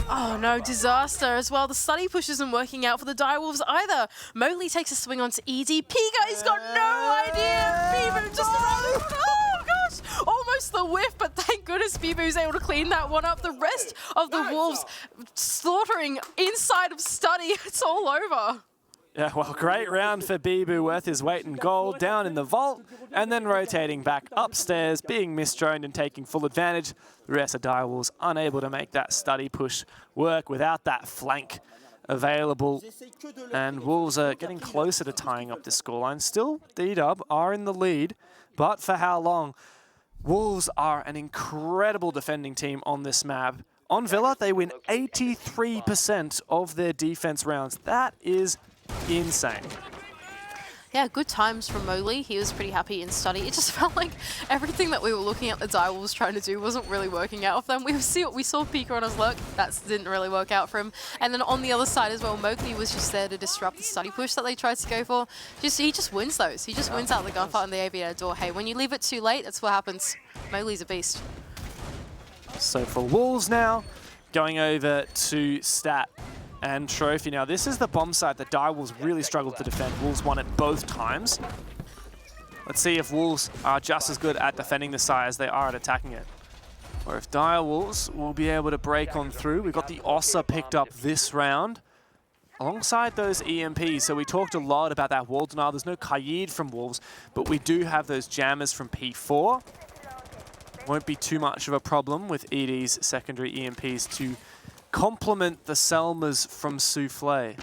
Oh no, disaster as well. The study push isn't working out for the Direwolves either. Mowgli takes a swing onto Edie. Pika has got no idea. Bibu just oh gosh, almost the whiff, but thank goodness Bibu's able to clean that one up. The rest of the Wolves slaughtering inside of study. It's all over. Yeah, well, great round for Bibu, worth his weight in gold, down in the vault, and then rotating back upstairs, being misdroned and taking full advantage. The rest of Direwolves unable to make that study push work without that flank available. And Wolves are getting closer to tying up this scoreline. Still, D-Dub are in the lead, but for how long? Wolves are an incredible defending team on this map. On Villa, they win 83% of their defense rounds. That is insane. Yeah, good times from Mowgli. He was pretty happy in study. It just felt like everything that we were looking at the Direwolves trying to do wasn't really working out for them. We saw Pika on his lurk. That didn't really work out for him. And then on the other side as well, Mowgli was just there to disrupt the study push that they tried to go for. He just wins those. He just wins out the gunfight and the aviator door. Hey, when you leave it too late, that's what happens. Mowgli's a beast. So for Wolves now, going over to Stat and Trophy. Now, this is the bomb site that Direwolves really struggled to defend. Wolves won it both times. Let's see if Wolves are just as good at defending the site as they are at attacking it. Or if Direwolves will be able to break on through. We've got the Ossa picked up this round alongside those EMPs. So we talked a lot about that wall denial. There's no Qayyid from Wolves, but we do have those jammers from P4. Won't be too much of a problem with ED's secondary EMPs to complement the Selmas from Soufflé.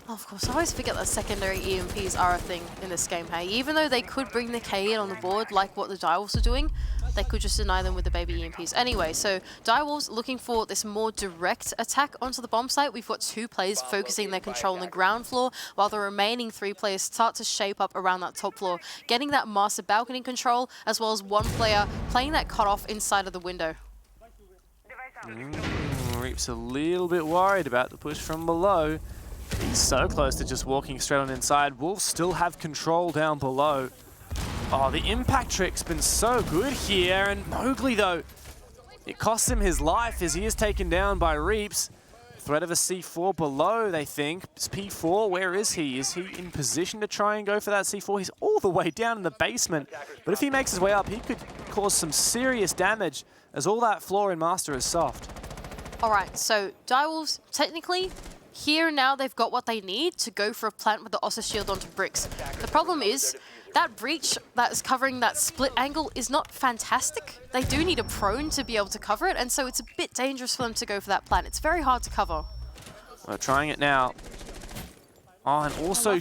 Of course, I always forget that secondary EMPs are a thing in this game, hey? Even though they could bring the K in on the board, like what the Direwolves are doing, they could just deny them with the baby EMPs. Anyway, so Direwolves looking for this more direct attack onto the bomb site. We've got 2 players focusing their control on the ground floor, while the remaining 3 players start to shape up around that top floor, getting that master balcony control, as well as 1 player playing that cutoff inside of the window. Reap's a little bit worried about the push from below. He's so close to just walking straight on inside. Wolves still have control down below. Oh, the impact trick's been so good here. And Mowgli, though, it costs him his life as he is taken down by Reaps. Threat of a C4 below, they think. It's P4, where is he? Is he in position to try and go for that C4? He's all the way down in the basement. But if he makes his way up, he could cause some serious damage as all that floor in Master is soft. All right, so Direwolves, technically, here and now they've got what they need to go for a plant with the Ossa shield onto bricks. The problem is that breach that is covering that split angle is not fantastic. They do need a prone to be able to cover it, and so it's a bit dangerous for them to go for that plant. It's very hard to cover. We're trying it now. Oh, and also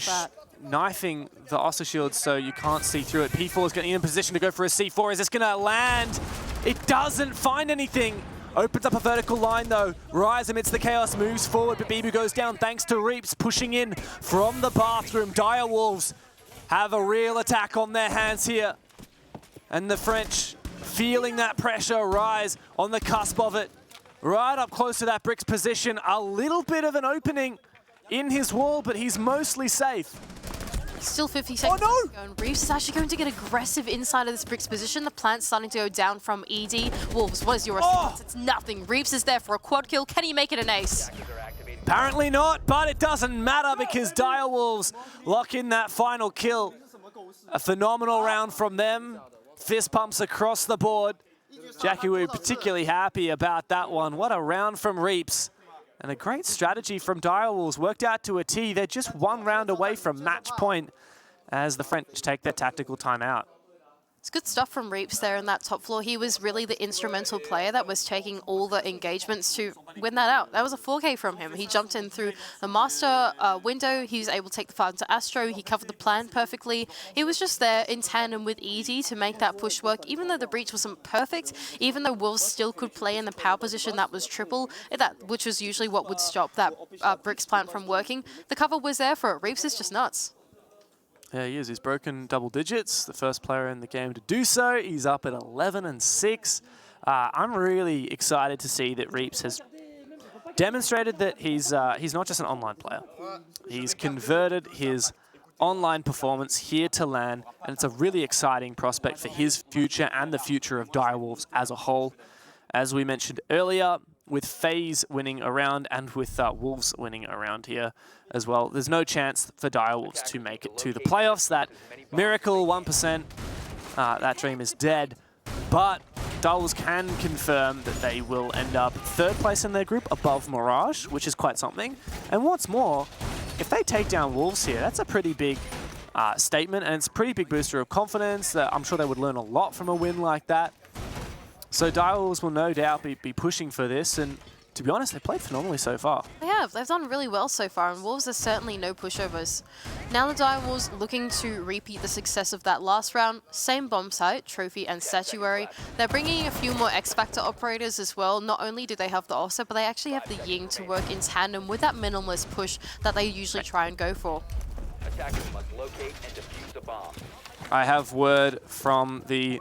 knifing the Ossa shield so you can't see through it. P4 is getting in position to go for a C4. Is this going to land? It doesn't find anything. Opens up a vertical line though. Rise amidst the chaos moves forward, but Bibu goes down thanks to Reaps pushing in from the bathroom. Direwolves have a real attack on their hands here. And the French feeling that pressure rise on the cusp of it. Right up close to that bricks position. A little bit of an opening in his wall, but he's mostly safe. Still 50 seconds to go, and Reaps is actually going to get aggressive inside of this bricks position. The plant's starting to go down from ED. Wolves, what is your response? It's nothing. Reaps is there for a quad kill. Can he make it an ace? Apparently not, but it doesn't matter because Direwolves lock in that final kill. A phenomenal round from them. Fist pumps across the board. Jackie Wu particularly happy about that one. What a round from Reaps. And a great strategy from Direwolves, worked out to a T. They're just 1 round away from match point as the French take their tactical timeout. It's good stuff from Reaps there in that top floor. He was really the instrumental player that was taking all the engagements to win that out. That was a 4K from him. He jumped in through the master window. He was able to take the fight into Astro. He covered the plan perfectly. He was just there in tandem with ED to make that push work. Even though the breach wasn't perfect, even though Wolves still could play in the power position that was triple, which was usually what would stop that bricks plant from working, the cover was there for it. Reaps is just nuts. Yeah, he is. He's broken double digits. The first player in the game to do so. He's up at 11-6. I'm really excited to see that Reaps has demonstrated that he's not just an online player. He's converted his online performance here to LAN, and it's a really exciting prospect for his future and the future of Direwolves as a whole. As we mentioned earlier, with FaZe winning a round and with Wolves winning a round here as well, there's no chance for Direwolves to make it to the playoffs. That miracle 1%, that dream is dead. But Direwolves can confirm that they will end up 3rd place in their group above Mirage, which is quite something. And what's more, if they take down Wolves here, that's a pretty big statement, and it's a pretty big booster of confidence. That I'm sure they would learn a lot from a win like that. So Direwolves will no doubt be pushing for this, and to be honest, they've played phenomenally so far. They have. They've done really well so far, and Wolves are certainly no pushovers. Now the Direwolves looking to repeat the success of that last round. Same bomb site, trophy, and statuary. They're bringing a few more X-Factor operators as well. Not only do they have the Ossa, but they actually have the Ying to work in tandem with that minimalist push that they usually try and go for. Attackers must locate and defuse the bomb. I have word from the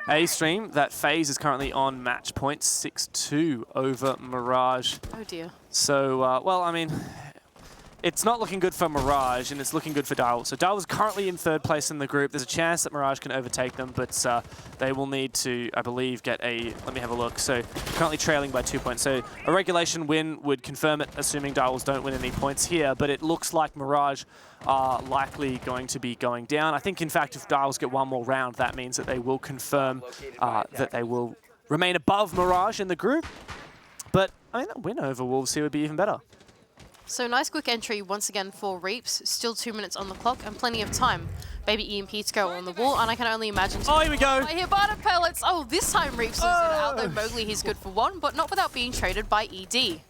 A-Stream that FaZe is currently on match point 6-2 over Mirage. Oh dear. So, well, I mean, it's not looking good for Mirage, and it's looking good for Direwolves. So Direwolves is currently in 3rd place in the group. There's a chance that Mirage can overtake them, but they will need to, I believe, get a... Let me have a look. So currently trailing by 2 points. So a regulation win would confirm it, assuming Direwolves don't win any points here. But it looks like Mirage are likely going to be going down. I think, in fact, if Direwolves get 1 more round, that means that they will confirm that they will remain above Mirage in the group. But, I mean, a win over Wolves here would be even better. So nice quick entry once again for Reaps. Still 2 minutes on the clock and plenty of time. maybe EMP to go on the wall, and I can only imagine... Oh, here we go. Hibana pellets. Oh, this time Reaps loses it out, though Mowgli, he's good for one, but not without being traded by ED.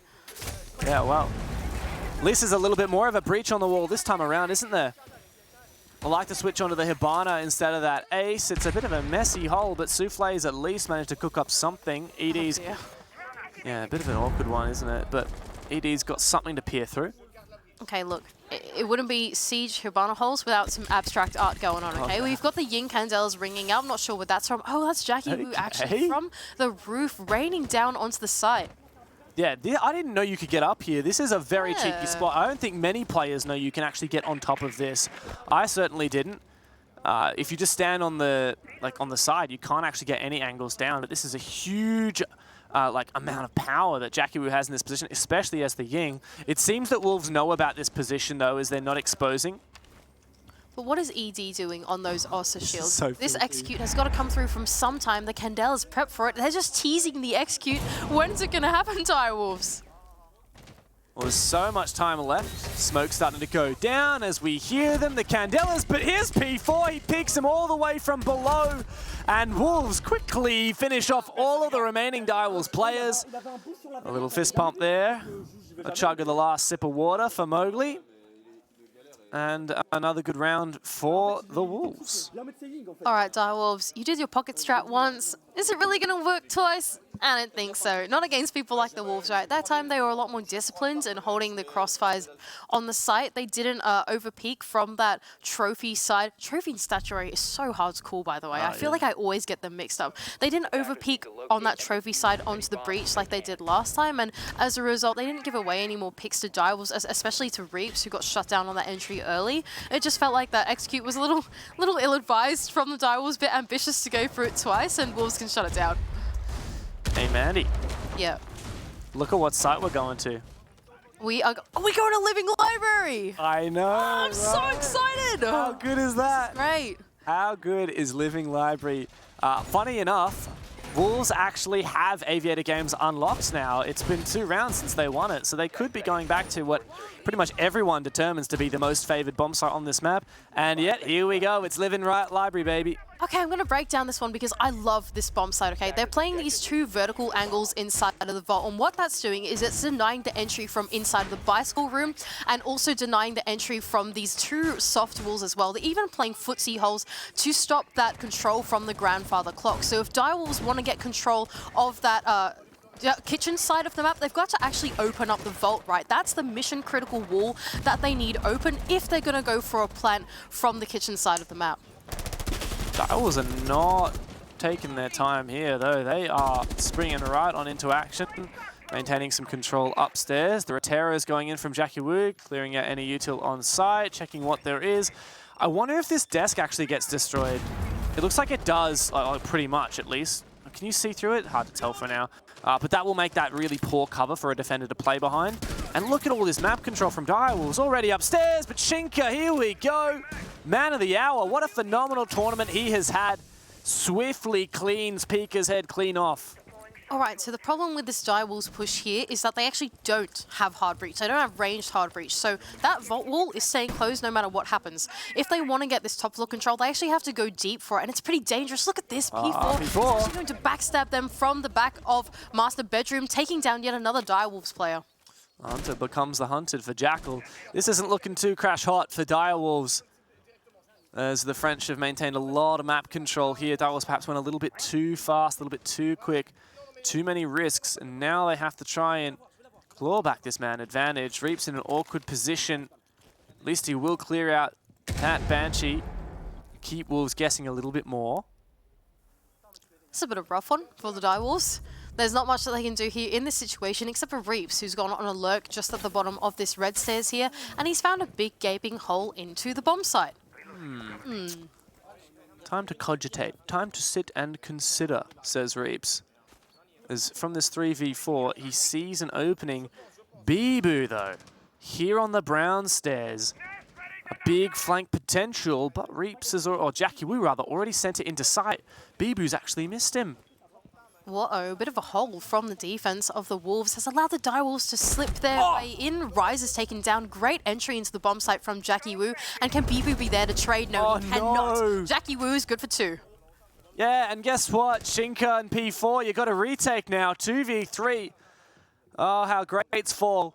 Yeah, well, at least there's a little bit more of a breach on the wall this time around, isn't there? I like to switch onto the Hibana instead of that Ace. It's a bit of a messy hole, but Souffle's at least managed to cook up something. ED's, yeah, a bit of an awkward one, isn't it? But ED's got something to peer through. Okay, look, it wouldn't be Siege Hibana holes without some abstract art going on, okay? We've got the Yin Candles ringing out. I'm not sure what that's from. Oh, that's Jackie Wu actually from the roof raining down onto the site. Yeah, I didn't know you could get up here. This is a very cheeky spot. I don't think many players know you can actually get on top of this. I certainly didn't. If you just stand on the side, you can't actually get any angles down. But this is a huge amount of power that Jackie Wu has in this position, especially as the Ying. It seems that Wolves know about this position though, as they're not exposing. But what is ED doing on those Ossa shields? So this execute has got to come through from some time. The Candela's prepped for it. They're just teasing the execute. When's it going to happen, Direwolves? Well, there's so much time left. Smoke starting to go down as we hear them, the Candelas, but here's P4. He picks them all the way from below. And Wolves quickly finish off all of the remaining Direwolves players. A little fist pump there. A chug of the last sip of water for Mowgli. And another good round for the Wolves. All right, Direwolves, you did your pocket strat once. Is it really going to work twice? I don't think so. Not against people like the Wolves, right? That time they were a lot more disciplined in holding the crossfires on the site. They didn't overpeak from that trophy side. Trophy and statuary is so hard to call, by the way. I feel like I always get them mixed up. They didn't overpeak on that trophy side onto the breach like they did last time, and as a result, they didn't give away any more picks to Direwolves, especially to Reaps, who got shut down on that entry early. It just felt like that execute was a little ill-advised from the Direwolves, a bit ambitious to go for it twice, and Wolves can shut it down. Hey, Mandy. Yeah. Look at what site we're going to. We're going to Living Library! I know, I'm so excited! How good is that? Great. How good is Living Library? Funny enough, Wolves actually have Aviator Games unlocked now. It's been 2 rounds since they won it, so they could be going back to what pretty much everyone determines to be the most favored bomb site on this map. And yet, here we go. It's Living Library, baby. Okay, I'm going to break down this one because I love this bomb site, okay? They're playing these 2 vertical angles inside of the vault, and what that's doing is it's denying the entry from inside of the bicycle room and also denying the entry from these 2 soft walls as well. They're even playing footsie holes to stop that control from the grandfather clock. So if Direwolves want to get control of that kitchen side of the map, they've got to actually open up the vault, right? That's the mission critical wall that they need open if they're going to go for a plant from the kitchen side of the map. Direwolves are not taking their time here, though. They are springing right on into action, maintaining some control upstairs. The Rotero is going in from Jackie Wu, clearing out any util on site, checking what there is. I wonder if this desk actually gets destroyed. It looks like it does, pretty much at least. Can you see through it? Hard to tell for now. But that will make that really poor cover for a defender to play behind. And look at all this map control from Direwolves already upstairs. But Shinka, here we go. Man of the hour. What a phenomenal tournament he has had. Swiftly cleans Pika's head clean off. All right, so the problem with this Direwolves push here is that they actually don't have hard breach. They don't have ranged hard breach. So that vault wall is staying closed no matter what happens. If they want to get this top floor control, they actually have to go deep for it, and it's pretty dangerous. Look at this, P4. It's actually going to backstab them from the back of Master Bedroom, taking down yet another Direwolves player. Hunter becomes the hunted for Jackal. This isn't looking too crash hot for Direwolves, as the French have maintained a lot of map control here. Direwolves perhaps went a little bit too fast, a little bit too quick. Too many risks, and now they have to try and claw back this man advantage. Reaps in an awkward position. At least he will clear out that Banshee. Keep Wolves guessing a little bit more. It's a bit of a rough one for the Direwolves. There's not much that they can do here in this situation except for Reaps, who's gone on a lurk just at the bottom of this red stairs here, and he's found a big gaping hole into the bomb site. Time to cogitate. Time to sit and consider, says Reaps. As from this 3v4, he sees an opening. Bibu, though, here on the brown stairs. A big flank potential, but Reaps, or Jackie Wu rather, already sent it into sight. Bibu's actually missed him. Whoa, a bit of a hole from the defense of the Wolves has allowed the Direwolves to slip their way in. Rise is taken down. Great entry into the bomb site from Jackie Wu. And can Bibu be there to trade? No, he cannot. No. Jackie Wu is good for 2. Yeah, and guess what? Shinka and P4, you got a retake now. 2v3. Oh, how great's fall.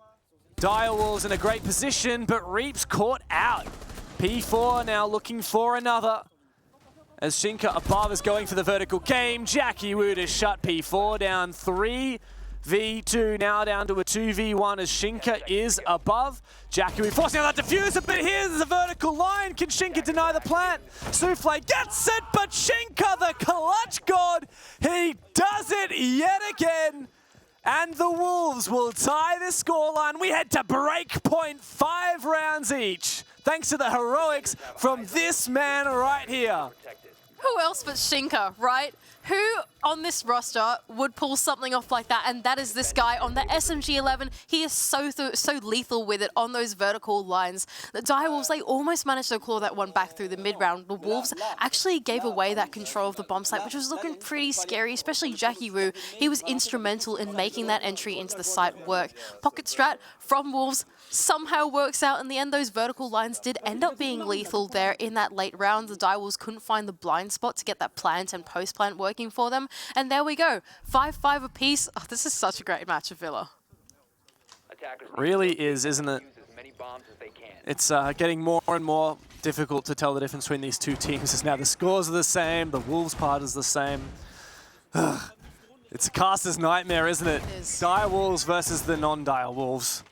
Direwolves in a great position, but Reap's caught out. P4 now looking for another. As Shinka above is going for the vertical game, Jackie Wu to shut P4 down. 3v2 now down to a 2v1 as Shinka is above. Jackie Wu forcing out that diffuser, but here's the vertical line. Can Shinka deny the plant? Souffle gets it, but Shinka, the clutch god, he does it yet again. And the Wolves will tie the scoreline. We head to break point, 5 rounds each. Thanks to the heroics from this man right here. Who else but Shinka, right? Who on this roster would pull something off like that? And that is this guy on the SMG-11. He is so lethal with it on those vertical lines. The Direwolves, they almost managed to claw that one back through the mid-round. The Wolves actually gave away that control of the bomb site, which was looking pretty scary, especially Jackie Wu. He was instrumental in making that entry into the site work. Pocket strat from Wolves somehow works out in the end. Those vertical lines did end up being lethal there in that late round. The Direwolves couldn't find the blind spot to get that plant and post-plant working for them. And there we go. 5-5 apiece. Oh, this is such a great match of Villa. Really is, isn't it? It's getting more and more difficult to tell the difference between these two teams as now the scores are the same, the Wolves part is the same. It's a caster's nightmare, isn't it? It is. Direwolves versus the non-dire Wolves.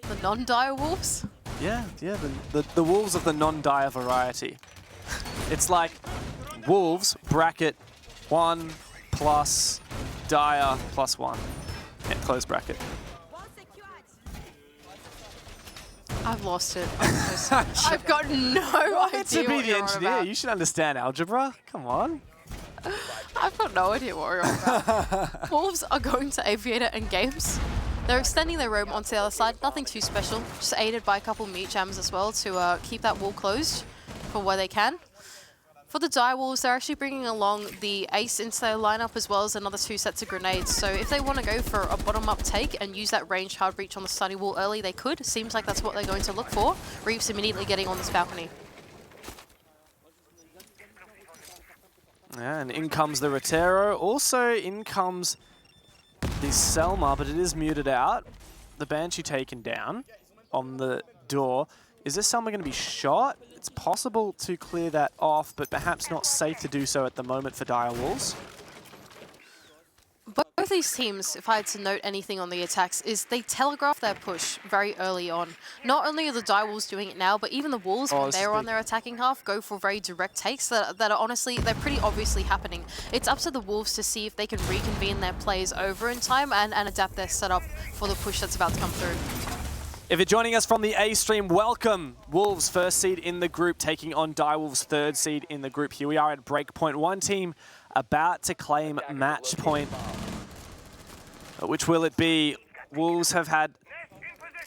The non-dire Wolves? Yeah, the Wolves of the non-dire variety. It's like Wolves bracket 1 plus dire plus 1. Yeah, close bracket. I've lost it. I've got no idea To be what the you're on engineer, about. you should understand algebra. Come on. I've got no idea what we're on about. Wolves are going to Aviator and Games. They're extending their roam onto the other side. Nothing too special. Just aided by a couple meat jams as well to keep that wall closed for where they can. For the Direwolves, they're actually bringing along the Ace into their lineup as well as another 2 sets of grenades. So if they want to go for a bottom-up take and use that ranged hard breach on the study wall early, they could. Seems like that's what they're going to look for. Reap's immediately getting on this balcony. Yeah, and in comes the Rotero. Also in comes the Selma, but it is muted out. The Banshee taken down on the door. Is this Selma going to be shot? It's possible to clear that off, but perhaps not safe to do so at the moment for Direwolves. Both these teams, if I had to note anything on the attacks, is they telegraph their push very early on. Not only are the Direwolves doing it now, but even the Wolves, when they're on their attacking half, go for very direct takes that are honestly, they're pretty obviously happening. It's up to the Wolves to see if they can reconvene their plays over in time and adapt their setup for the push that's about to come through. If you're joining us from the A stream, welcome. Wolves first seed in the group taking on Direwolves third seed in the group. Here we are at breakpoint. One team about to claim match point. Which will it be? Wolves have had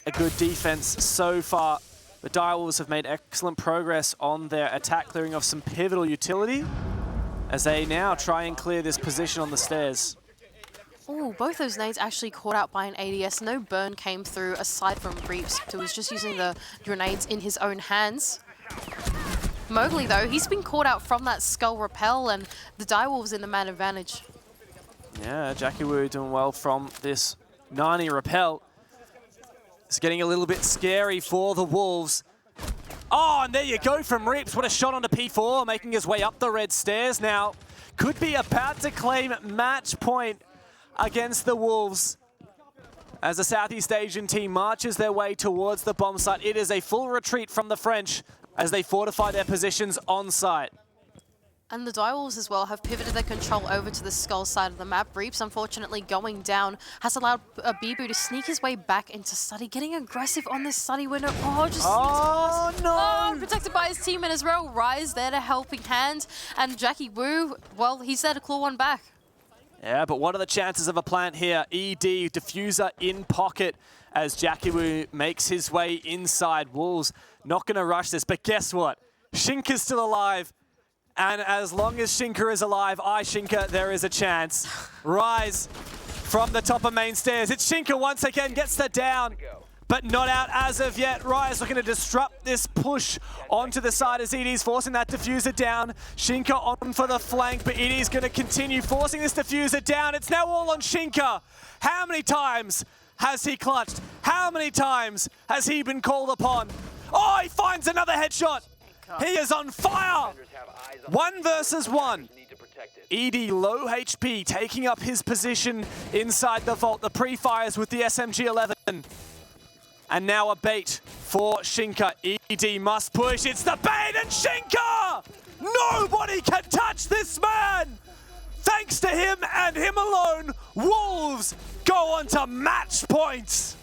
a good defense so far. The Direwolves have made excellent progress on their attack, clearing off some pivotal utility as they now try and clear this position on the stairs. Oh, both those nades actually caught out by an ADS. No burn came through aside from Reaps, who was just using the grenades in his own hands. Mowgli, though, he's been caught out from that skull rappel, and the Direwolves in the man advantage. Yeah, Jackie Wu doing well from this Nani rappel. It's getting a little bit scary for the Wolves. Oh, and there you go from Reaps. What a shot onto P4, making his way up the red stairs now. Could be about to claim match point against the Wolves as the Southeast Asian team marches their way towards the bomb site. It is a full retreat from the French as they fortify their positions on site. And the Direwolves as well have pivoted their control over to the skull side of the map. Reaps, unfortunately, going down has allowed Bibu to sneak his way back into study, getting aggressive on this study window. Oh, no! Oh, protected by his teammate as well. Rise there to helping hand. And Jackie Wu, well, he's there to claw one back. Yeah, but what are the chances of a plant here? ED, diffuser in pocket as Jackie Wu makes his way inside. Wolves not going to rush this, but guess what? Shinka's still alive. And as long as Shinka is alive, Shinka, there is a chance. Rise from the top of main stairs. It's Shinka once again, gets the down, but not out as of yet. Rise looking to disrupt this push onto the side as ED's forcing that diffuser down. Shinka on for the flank, but ED's going to continue forcing this diffuser down. It's now all on Shinka. How many times has he clutched? How many times has he been called upon? Oh, he finds another headshot. He is on fire. 1 versus 1. ED low HP taking up his position inside the vault. The pre-fires with the SMG-11. And now a bait for Shinka. ED must push. It's the bait and Shinka! Nobody can touch this man! Thanks to him and him alone, Wolves go on to match points.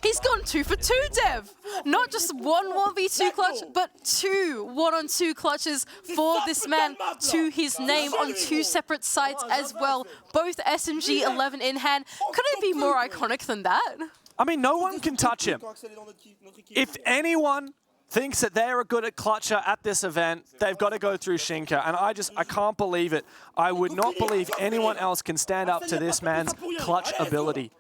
He's gone 2 for 2, Dev. Not just one 1v2 clutch, but 2 1-on-2 clutches for this man to his name on 2 separate sites as well. Both SMG-11 in hand. Could it be more iconic than that? I mean, no one can touch him. If anyone thinks that they're a good at clutcher at this event, they've got to go through Shinka. And I can't believe it. I would not believe anyone else can stand up to this man's clutch ability.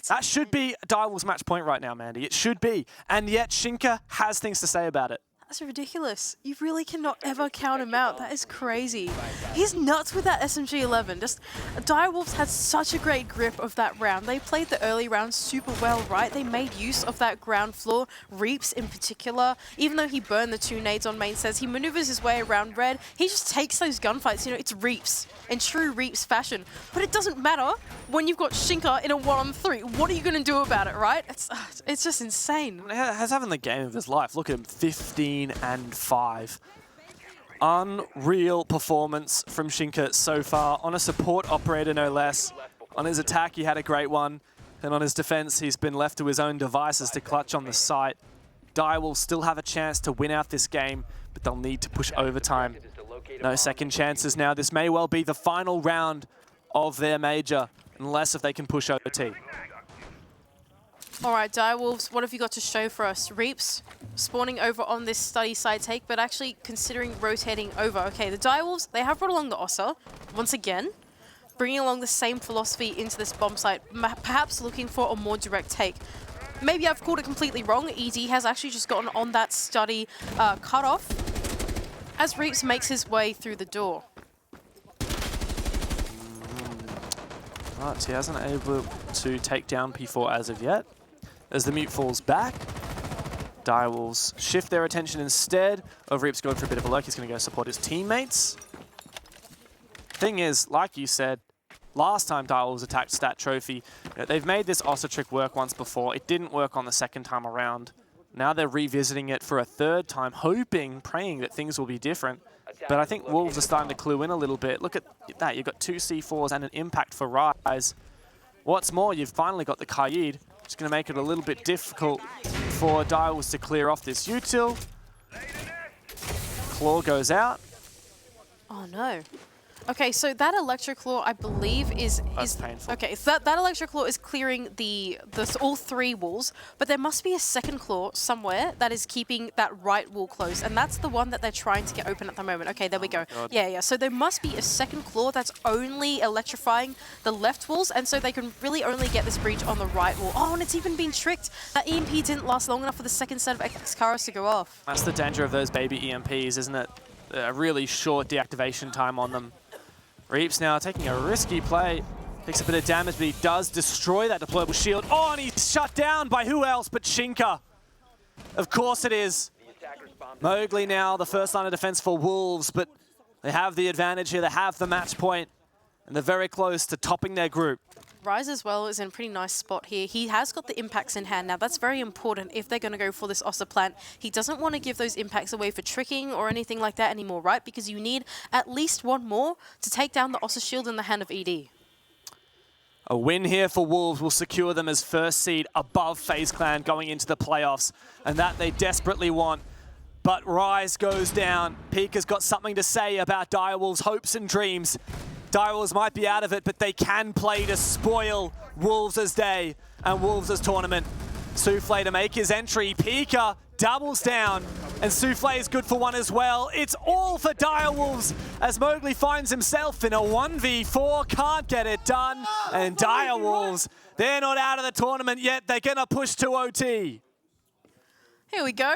That should be Direwolf's match point right now, Mandy. It should be. And yet Shinka has things to say about it. That's ridiculous. You really cannot ever count him out. That is crazy. He's nuts with that SMG-11. Just, Direwolves had such a great grip of that round. They played the early round super well, right? They made use of that ground floor. Reaps in particular, even though he burned the 2 nades on main says, he maneuvers his way around red. He just takes those gunfights. You know, it's Reaps in true Reaps fashion. But it doesn't matter when you've got Shinka in a 1-on-3. What are you going to do about it, right? It's just insane. He's having the game of his life. Look at him, 15-5. Unreal performance from Shinka so far. On a support operator, no less. On his attack, he had a great one. And on his defense, he's been left to his own devices to clutch on the site. Direwolves still have a chance to win out this game, but they'll need to push overtime. No second chances now. This may well be the final round of their major, unless if they can push OT. All right, Direwolves, what have you got to show for us? Reaps spawning over on this study side take, but actually considering rotating over. Okay, the Direwolves, they have brought along the Ossa, once again, bringing along the same philosophy into this bomb site, perhaps looking for a more direct take. Maybe I've called it completely wrong. ED has actually just gotten on that study cutoff as Reaps makes his way through the door. Right, he hasn't able to take down P4 as of yet. As the mute falls back, Direwolves shift their attention instead of Reaps going for a bit of a lurk. He's going to go support his teammates. Thing is, like you said, last time Direwolves attacked Stat Trophy, they've made this Ossa trick work once before. It didn't work on the second time around. Now they're revisiting it for a third time, hoping, praying that things will be different. But I think Wolves are starting to clue in a little bit. Look at that, you've got 2 C4s and an impact for Rise. What's more, you've finally got the Kaid. It's going to make it a little bit difficult for Direwolves to clear off this util. Claw goes out. Oh no. Okay, so that Electroclaw, I believe, is painful. Okay, so that Electroclaw is clearing all 3 walls, but there must be a second claw somewhere that is keeping that right wall closed, and that's the one that they're trying to get open at the moment. Okay, there we go. Yeah. So there must be a second claw that's only electrifying the left walls, and so they can really only get this breach on the right wall. Oh, and it's even been tricked. That EMP didn't last long enough for the second set of X-Karas to go off. That's the danger of those baby EMPs, isn't it? A really short deactivation time on them. Reaps now taking a risky play, takes a bit of damage, but he does destroy that deployable shield. Oh, and he's shut down by who else but Shinka. Of course it is. Mowgli now, the first line of defense for Wolves, but they have the advantage here, they have the match point, and they're very close to topping their group. Rise as well is in a pretty nice spot here. He has got the impacts in hand now. That's very important if they're going to go for this Ossa plant. He doesn't want to give those impacts away for tricking or anything like that anymore, right? Because you need at least one more to take down the Ossa shield in the hand of ED. A win here for Wolves will secure them as first seed above FaZe Clan going into the playoffs, and that they desperately want. But Rise goes down. Peak has got something to say about Direwolves' hopes and dreams. Direwolves might be out of it, but they can play to spoil Wolves' day and Wolves' tournament. Souffle to make his entry. Pika doubles down, and Soufflé is good for one as well. It's all for Direwolves as Mowgli finds himself in a 1v4, can't get it done. And Direwolves, they're not out of the tournament yet. They're gonna push to OT. Here we go.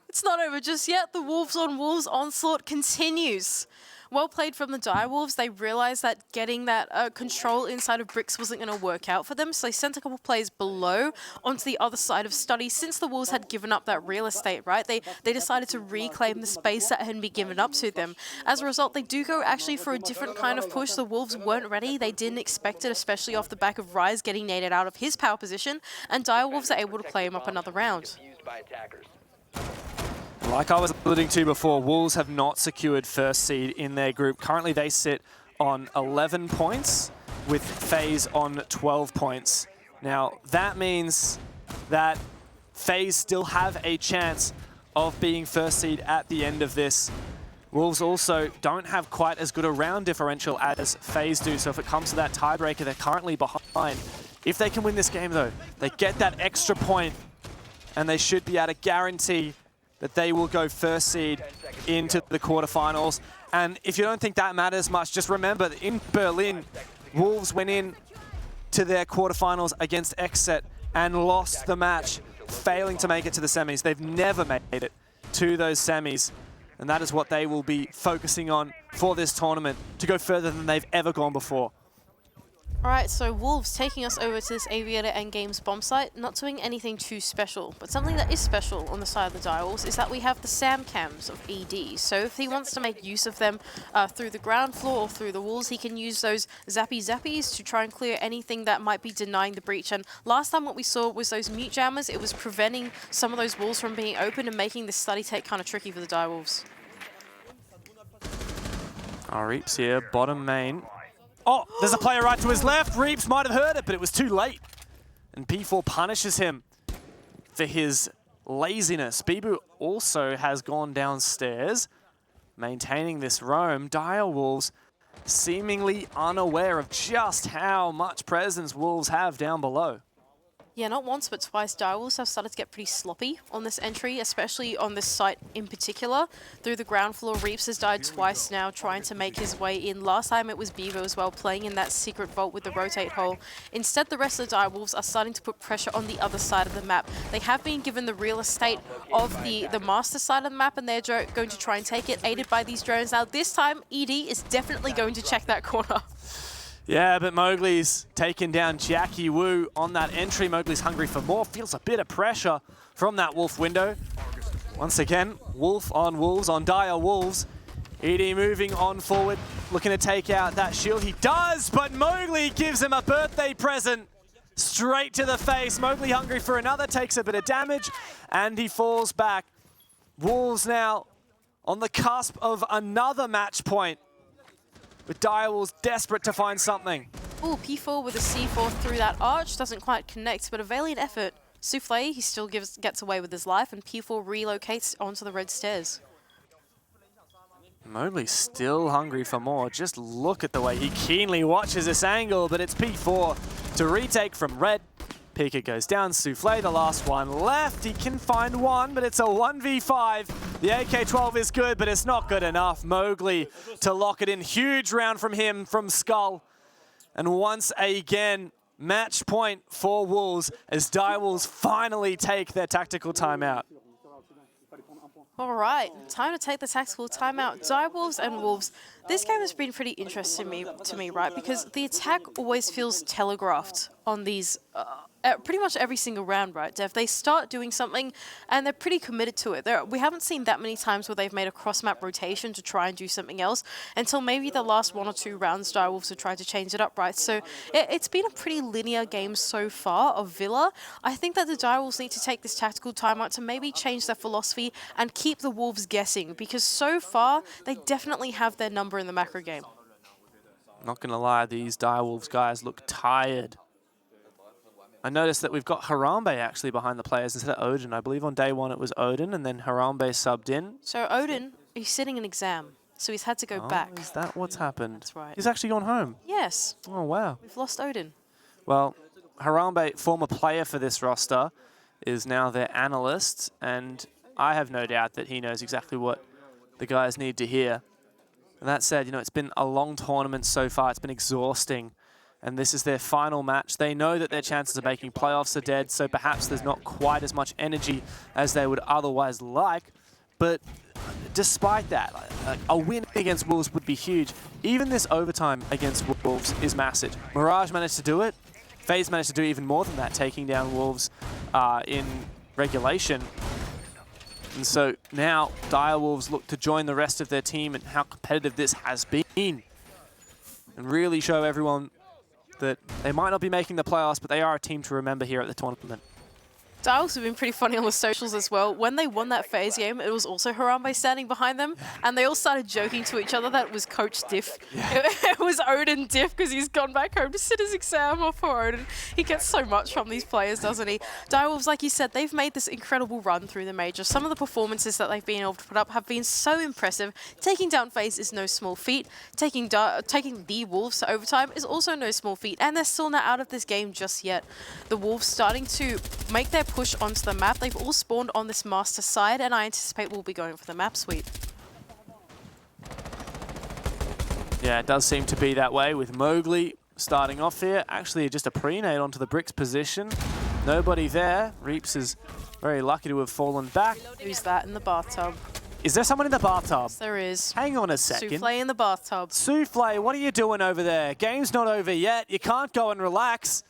It's not over just yet. The Wolves on Wolves onslaught continues. Well played from the Direwolves. They realized that getting that control inside of bricks wasn't going to work out for them, so they sent a couple players below onto the other side of Study. Since the Wolves had given up that real estate, right, they decided to reclaim the space that had been given up to them. As a result, they do go actually for a different kind of push. The Wolves weren't ready. They didn't expect it, especially off the back of Rise getting naded out of his power position, and Direwolves are able to play him up another round. Defused by attackers. Like I was alluding to before, Wolves have not secured first seed in their group. Currently, they sit on 11 points with FaZe on 12 points. Now, that means that FaZe still have a chance of being first seed at the end of this. Wolves also don't have quite as good a round differential as FaZe do, so if it comes to that tiebreaker, they're currently behind. If they can win this game, though, they get that extra point, and they should be able to guarantee that they will go first seed into the quarterfinals. And if you don't think that matters much, just remember that in Berlin, Wolves went in to their quarterfinals against Exet and lost the match, failing to make it to the semis. They've never made it to those semis. And that is what they will be focusing on for this tournament, to go further than they've ever gone before. Alright, so Wolves taking us over to this Aviator Endgame's bomb site, not doing anything too special, but something that is special on the side of the Direwolves is that we have the SAM cams of ED. So if he wants to make use of them through the ground floor or through the walls, he can use those zappies to try and clear anything that might be denying the breach. And last time what we saw was those mute jammers. It was preventing some of those walls from being open and making the study take kind of tricky for the Direwolves. Reaps here, bottom main. Oh, there's a player right to his left. Reaps might have heard it, but it was too late. And P4 punishes him for his laziness. Bibu also has gone downstairs, maintaining this roam. Direwolves seemingly unaware of just how much presence Wolves have down below. Yeah, not once but twice, Direwolves have started to get pretty sloppy on this entry, especially on this site in particular. Through the ground floor, Reaps has died twice now, trying to make his way in. Last time it was Bevo as well, playing in that secret vault with the rotate hole. Instead, the rest of the Direwolves are starting to put pressure on the other side of the map. They have been given the real estate of the master side of the map, and they're going to try and take it, aided by these drones. Now, this time, ED is definitely going to check that corner. Yeah, but Mowgli's taken down Jackie Wu on that entry. Mowgli's hungry for more, feels a bit of pressure from that Wolf window. Once again, Wolf on Wolves, on Direwolves. ED moving on forward, looking to take out that shield. He does, but Mowgli gives him a birthday present straight to the face. Mowgli hungry for another, takes a bit of damage, and he falls back. Wolves now on the cusp of another match point, with Direwolves desperate to find something. Ooh, P4 with a C4 through that arch. Doesn't quite connect, but a valiant effort. Soufflé, he still gets away with his life, and P4 relocates onto the red stairs. Mowgli's still hungry for more. Just look at the way he keenly watches this angle, but it's P4 to retake from red. Pika goes down, Soufflé, the last one left. He can find one, but it's a 1v5. The AK-12 is good, but it's not good enough. Mowgli to lock it in. Huge round from him, from Skull. And once again, match point for Wolves as Direwolves finally take their tactical timeout. All right, time to take the tactical timeout. Direwolves and Wolves. This game has been pretty interesting to me, right? Because the attack always feels telegraphed on these, pretty much every single round, right, Dev? They start doing something and they're pretty committed to it. We haven't seen that many times where they've made a cross-map rotation to try and do something else until maybe the last 1 or 2 rounds Direwolves have tried to change it up, right? So it's been a pretty linear game so far of Villa. I think that the Direwolves need to take this tactical timeout to maybe change their philosophy and keep the Wolves guessing, because so far they definitely have their number in the macro game. Not gonna lie, these Direwolves guys look tired. I noticed that we've got Harambe actually behind the players instead of Odin. I believe on day 1 it was Odin, and then Harambe subbed in. So Odin, he's sitting an exam, so he's had to go back. Is that what's happened? That's right. He's actually gone home. Yes. Oh, wow. We've lost Odin. Well, Harambe, former player for this roster, is now their analyst, and I have no doubt that he knows exactly what the guys need to hear. And that said, you know, it's been a long tournament so far. It's been exhausting. And this is their final match. They know that their chances of making playoffs are dead, so perhaps there's not quite as much energy as they would otherwise like. But despite that, a win against Wolves would be huge. Even this overtime against Wolves is massive. Mirage managed to do it. FaZe managed to do even more than that, taking down Wolves in regulation. And so now Direwolves look to join the rest of their team and how competitive this has been. And really show everyone that they might not be making the playoffs, but they are a team to remember here at the tournament. Direwolves have been pretty funny on the socials as well. When they won that FaZe game, it was also Harambe standing behind them, and they all started joking to each other that it was Coach Diff. Yeah. It was Odin Diff because he's gone back home to sit his exam off for Odin. He gets so much from these players, doesn't he? Direwolves, like you said, they've made this incredible run through the major. Some of the performances that they've been able to put up have been so impressive. Taking down FaZe is no small feat. Taking the Wolves to overtime is also no small feat, and they're still not out of this game just yet. The Wolves starting to make their push onto the map. They've all spawned on this master side, and I anticipate we'll be going for the map sweep. Yeah, it does seem to be that way with Mowgli starting off here. Actually, just a pre-nade onto the bricks position. Nobody there. Reaps is very lucky to have fallen back. Who's that in the bathtub? Is there someone in the bathtub? Yes, there is. Hang on a second. Souffle in the bathtub. Souffle, what are you doing over there? Game's not over yet. You can't go and relax.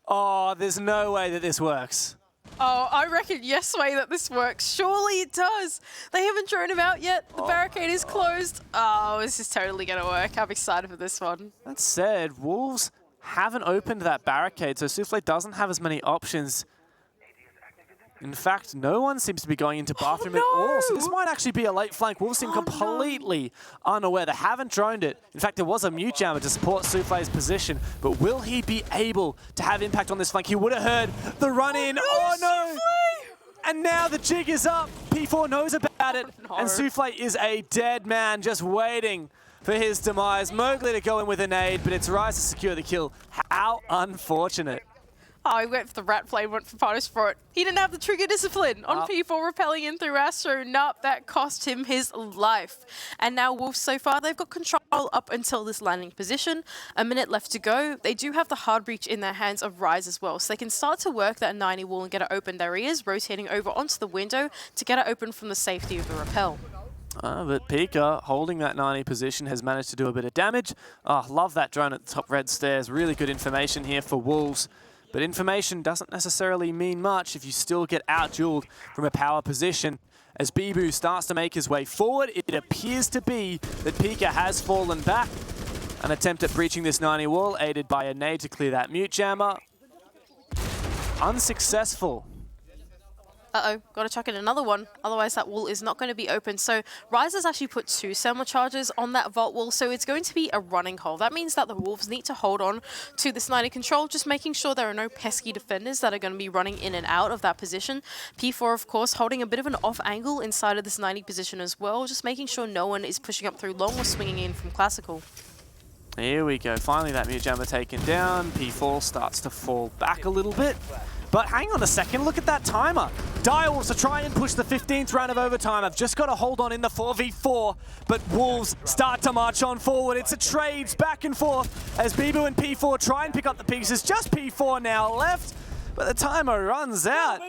Oh, there's no way that this works. Oh, I reckon yes way that this works. Surely it does. They haven't thrown him out yet. The barricade is closed. Oh, this is totally going to work. I'm excited for this one. That said, Wolves haven't opened that barricade, so Souffle doesn't have as many options. In fact, no one seems to be going into bathroom at all, so this might actually be a late flank. Wolves seem completely unaware. They haven't droned it. In fact, there was a mute jammer to support Souffle's position, but will he be able to have impact on this flank? He would have heard the run-in. Oh, no! And now the jig is up. P4 knows about it, and Souffle is a dead man just waiting for his demise. Mowgli to go in with a nade, but it's Rise to secure the kill. How unfortunate. Oh, he went for the rat flame, went for punish for it. He didn't have the trigger discipline on P4 repelling in through Astro. Nope, that cost him his life. And now Wolves so far, they've got control up until this landing position. A minute left to go. They do have the hard breach in their hands of Rise as well, so they can start to work that 90 wall and get it open. There he is, rotating over onto the window to get it open from the safety of the rappel. But Pika, holding that 90 position, has managed to do a bit of damage. Oh, love that drone at the top red stairs. Really good information here for Wolves. But information doesn't necessarily mean much if you still get out-dueled from a power position. As Bibu starts to make his way forward, it appears to be that Pika has fallen back. An attempt at breaching this 90 wall, aided by a nade to clear that mute jammer. Unsuccessful. Uh-oh, gotta chuck in another one, otherwise that wall is not going to be open. So Rise has actually put 2 thermal charges on that vault wall, so it's going to be a running hole. That means that the Wolves need to hold on to this 90 control, just making sure there are no pesky defenders that are going to be running in and out of that position. P4, of course, holding a bit of an off angle inside of this 90 position as well, just making sure no one is pushing up through long or swinging in from Classical. Here we go, finally that mute jammer taken down. P4 starts to fall back a little bit. But hang on a second, look at that timer. Direwolves to try and push the 15th round of overtime. I've just got to hold on in the 4v4, but Wolves start to march on forward. It's a trades back and forth as Bibu and P4 try and pick up the pieces. Just P4 now left, but the timer runs out.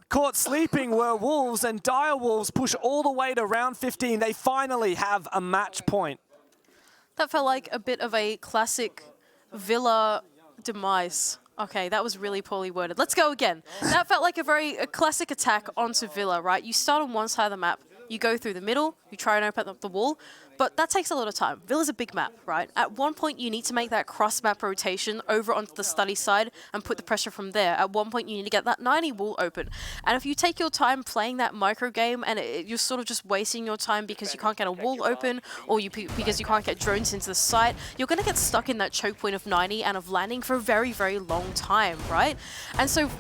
Caught sleeping were Wolves, and Direwolves push all the way to round 15. They finally have a match point. That felt like a bit of a classic Villa demise. Okay, that was really poorly worded. Let's go again. That felt like a classic attack onto Villa, right? You start on one side of the map, you go through the middle, you try and open up the wall, but that takes a lot of time. Villa's a big map, right? At one point, you need to make that cross-map rotation over onto the study side and put the pressure from there. At one point, you need to get that 90 wall open. And if you take your time playing that micro game and you're sort of just wasting your time because you can't get a wall open or because you can't get drones into the site, you're going to get stuck in that choke point of 90 and of landing for a very, very long time, right? And so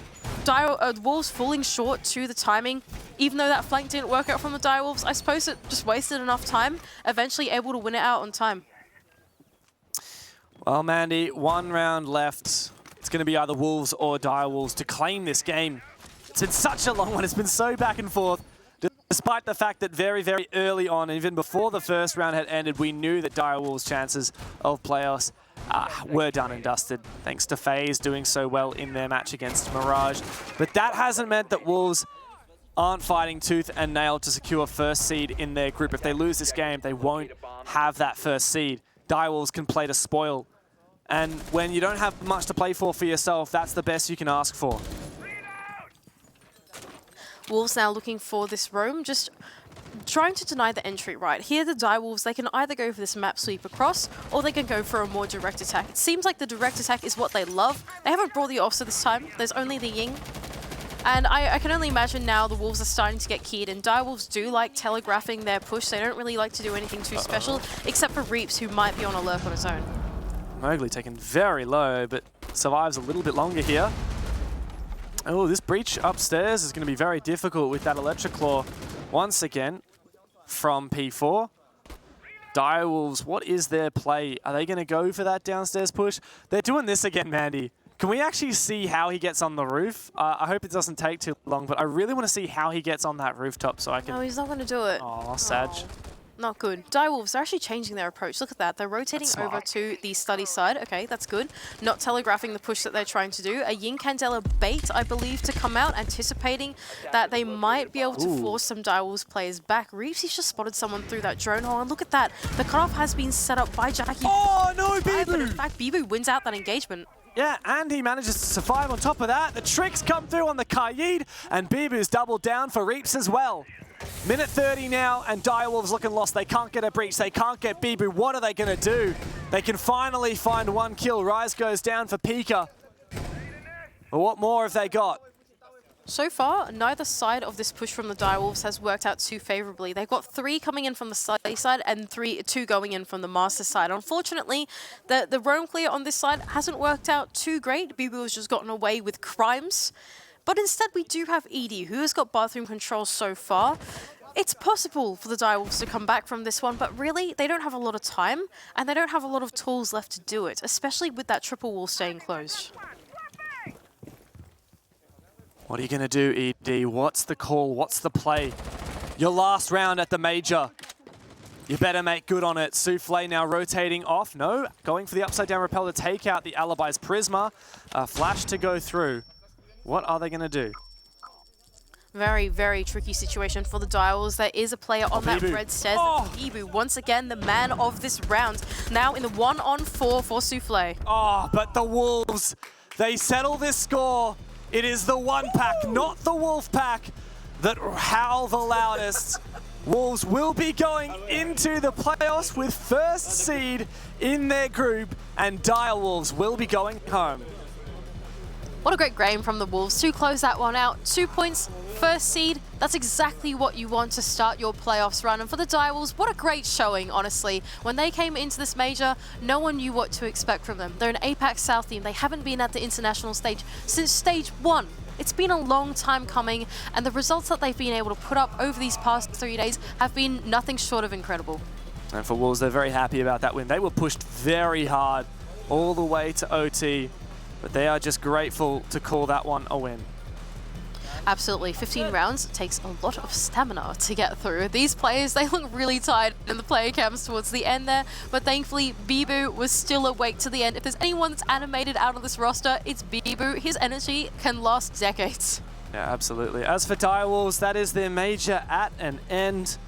Wolves falling short to the timing. Even though that flank didn't work out from the Direwolves, I suppose it just wasted enough time, eventually able to win it out on time. Well, Mandy, 1 round left. It's going to be either Wolves or Direwolves to claim this game. It's been such a long one. It's been so back and forth. Despite the fact that very, very early on, even before the first round had ended, we knew that Direwolves' chances of playoffs were done and dusted, thanks to FaZe doing so well in their match against Mirage. But that hasn't meant that Wolves aren't fighting tooth and nail to secure first seed in their group. If they lose this game, they won't have that first seed. Direwolves can play to spoil. And when you don't have much to play for yourself, that's the best you can ask for. Wolves now looking for this roam, just trying to deny the entry right. Here the Direwolves, they can either go for this map sweep across, or they can go for a more direct attack. It seems like the direct attack is what they love. They haven't brought the offset this time. There's only the Ying. And I can only imagine now the Wolves are starting to get keyed, and Direwolves do like telegraphing their push. They don't really like to do anything too special, except for Reaps, who might be on a lurk on his own. Mowgli taken very low, but survives a little bit longer here. Oh, this breach upstairs is going to be very difficult with that Electric Claw once again from P4. Direwolves, what is their play? Are they going to go for that downstairs push? They're doing this again, Mandy. Can we actually see how he gets on the roof? I hope it doesn't take too long, but I really want to see how he gets on that rooftop so I can... No, he's not going to do it. Oh, Sag. Oh. Not good. Direwolves are actually changing their approach. Look at that. They're rotating over to the study side. Okay, that's good. Not telegraphing the push that they're trying to do. A Yin Candela bait, I believe, to come out, anticipating that they might be able to force some Direwolves players back. Reeves, he's just spotted someone through that drone hole, and look at that. The cutoff has been set up by Jackie. Oh, no, But in Bibu! fact, Bibu wins out that engagement. Yeah, and he manages to survive on top of that. The tricks come through on the Kaid, and Bibu's doubled down for Reaps as well. Minute 30 now, and Direwolves looking lost. They can't get a breach. They can't get Bibu. What are they going to do? They can finally find one kill. Rise goes down for Pika. But what more have they got? So far, neither side of this push from the Direwolves has worked out too favorably. They've got 3 coming in from the study side and 2 going in from the master side. Unfortunately, the roam clear on this side hasn't worked out too great. Bibu has just gotten away with crimes. But instead, we do have Edie, who has got bathroom control so far. It's possible for the Direwolves to come back from this one, but really, they don't have a lot of time, and they don't have a lot of tools left to do it, especially with that triple wall staying closed. What are you going to do, ED? What's the call? What's the play? Your last round at the Major. You better make good on it. Souffle now rotating off. No, going for the upside down rappel to take out the Alibi's Prisma. Flash to go through. What are they going to do? Very, very tricky situation for the Direwolves. There is a player on that Bibu. red stairs. Oh. Bibu, once again, the man of this round. Now in the 1-on-4 for Souffle. Oh, but the Wolves, they settle this score. It is the one pack, not the Wolf pack, that howl the loudest. Wolves will be going into the playoffs with first seed in their group, and Direwolves will be going home. What a great game from the Wolves to close that one out. 2 points, first seed. That's exactly what you want to start your playoffs run. And for the Direwolves, what a great showing, honestly. When they came into this major, no one knew what to expect from them. They're an APAC South team. They haven't been at the international stage since stage 1. It's been a long time coming, and the results that they've been able to put up over these past 3 days have been nothing short of incredible. And for Wolves, they're very happy about that win. They were pushed very hard all the way to OT. But they are just grateful to call that one a win. Absolutely. 15 rounds takes a lot of stamina to get through. These players, they look really tired in the player cams towards the end there, but thankfully Bibu was still awake to the end. If there's anyone that's animated out of this roster, it's Bibu. His energy can last decades. Yeah, absolutely. As for Direwolves, that is their major at an end,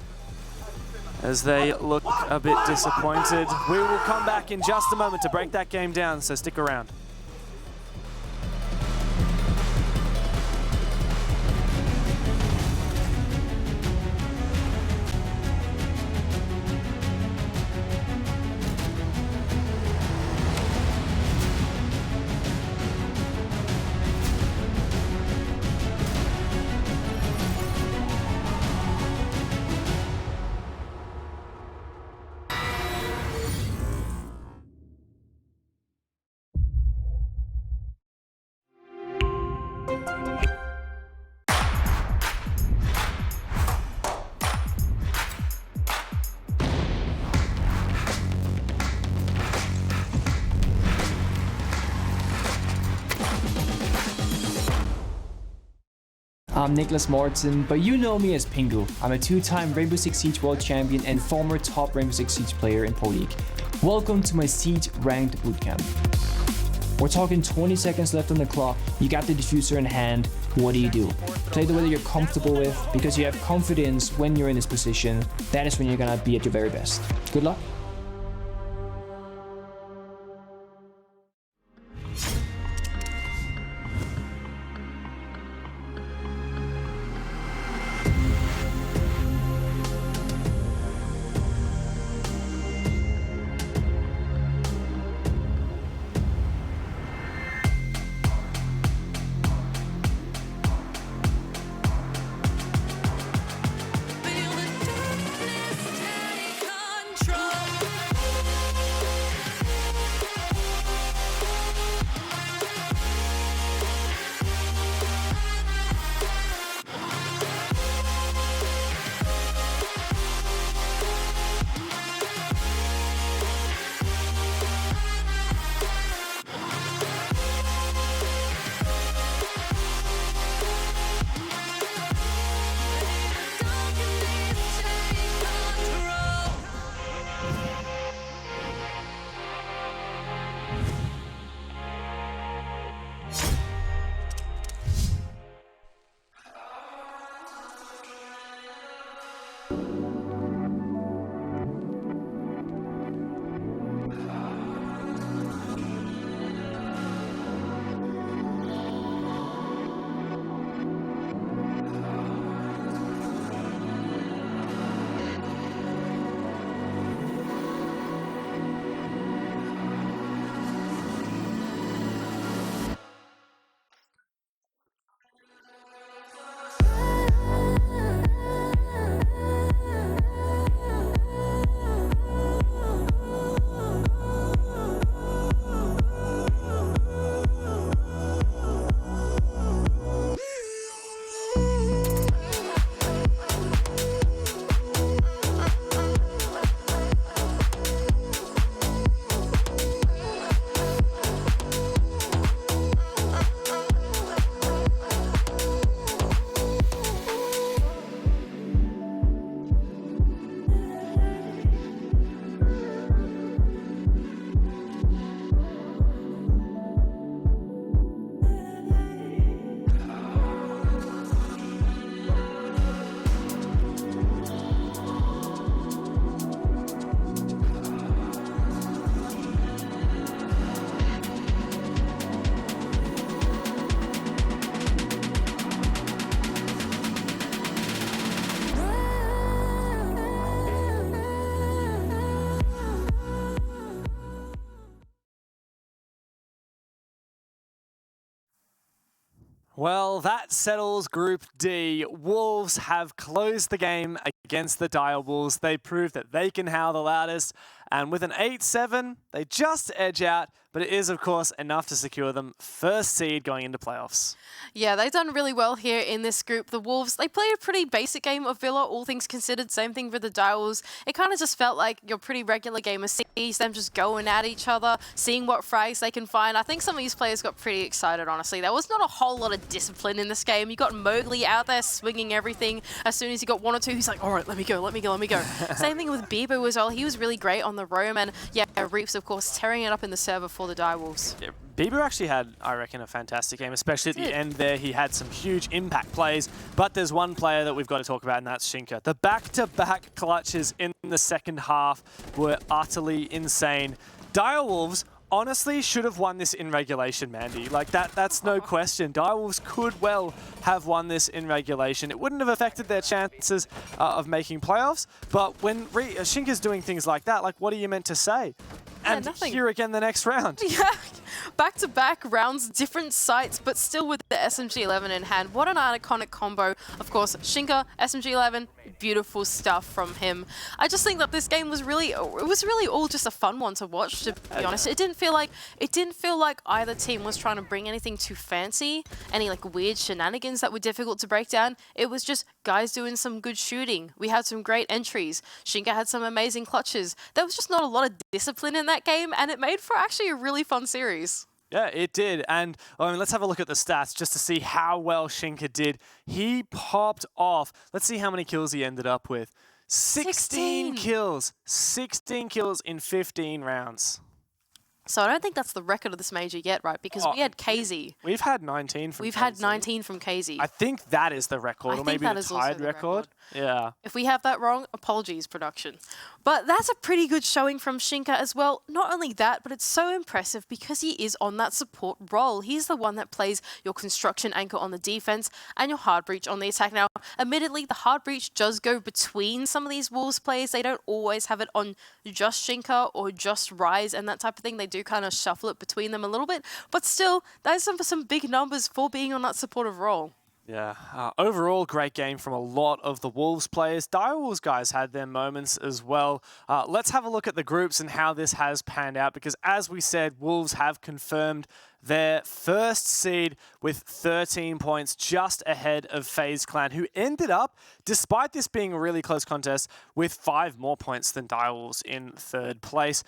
as they look a bit disappointed. We will come back in just a moment to break that game down, so stick around. I'm Nicholas Morton, but you know me as Pingu. I'm a 2-time Rainbow Six Siege World Champion and former top Rainbow Six Siege player in Pro League. Welcome to my Siege Ranked Bootcamp. We're talking 20 seconds left on the clock, you got the diffuser in hand, what do you do? Play the way that you're comfortable with, because you have confidence when you're in this position, that is when you're gonna be at your very best. Good luck. Well, that settles Group D. Wolves have closed the game against the Direwolves. They proved that they can howl the loudest, and with an 8-7, they just edge out, but it is, of course, enough to secure them first seed going into playoffs. Yeah, they've done really well here in this group. The Wolves, they played a pretty basic game of Villa, all things considered. Same thing for the Direwolves. It kind of just felt like your pretty regular game of Siege, them just going at each other, seeing what frags they can find. I think some of these players got pretty excited, honestly. There was not a whole lot of discipline in this game. You got Mowgli out there swinging everything. As soon as he got one or two, he's like, all right, let me go. Same thing with Bebo as well. He was really great on the roam. And yeah, Reaps, of course, tearing it up in the server for the Direwolves. Yeah, Bieber actually had, I reckon, a fantastic game, especially at the end there. He had some huge impact plays, but there's one player that we've got to talk about, and that's Shinka. The back-to-back clutches in the second half were utterly insane. Direwolves honestly should have won this in regulation, Mandy. Like, that's no question. Direwolves could well have won this in regulation. It wouldn't have affected their chances of making playoffs, but when Shinka's doing things like that, like, what are you meant to say? And here again the next round. Yeah, back-to-back rounds, different sites, but still with the SMG-11 in hand. What an iconic combo. Of course, Shinka, SMG-11, beautiful stuff from him. I just think that this game was really, all just a fun one to watch, to be honest. It didn't feel like either team was trying to bring anything too fancy, any like weird shenanigans that were difficult to break down. It was just guys doing some good shooting. We had some great entries. Shinka had some amazing clutches. There was just not a lot of discipline in that game, and it made for actually a really fun series. Yeah, it did. And let's have a look at the stats just to see how well Shinka did. He popped off. Let's see how many kills he ended up with. 16 kills. 16 kills in 15 rounds. So I don't think that's the record of this major yet, right? Because we had KZ. We've had 19 from KZ. We've had 19 from KZ. I think that is the record, or maybe the tied record. Yeah. If we have that wrong, apologies, production. But that's a pretty good showing from Shinka as well. Not only that, but it's so impressive because he is on that support role. He's the one that plays your construction anchor on the defense and your hard breach on the attack. Now, admittedly, the hard breach does go between some of these Wolves players. They don't always have it on just Shinka or just Rise and that type of thing. They do kind of shuffle it between them a little bit. But still, that is some big numbers for being on that supportive role. Yeah, overall, great game from a lot of the Wolves players. Direwolves guys had their moments as well. Let's have a look at the groups and how this has panned out, because as we said, Wolves have confirmed their first seed with 13 points, just ahead of FaZe Clan, who ended up, despite this being a really close contest, with 5 more points than Direwolves in third place.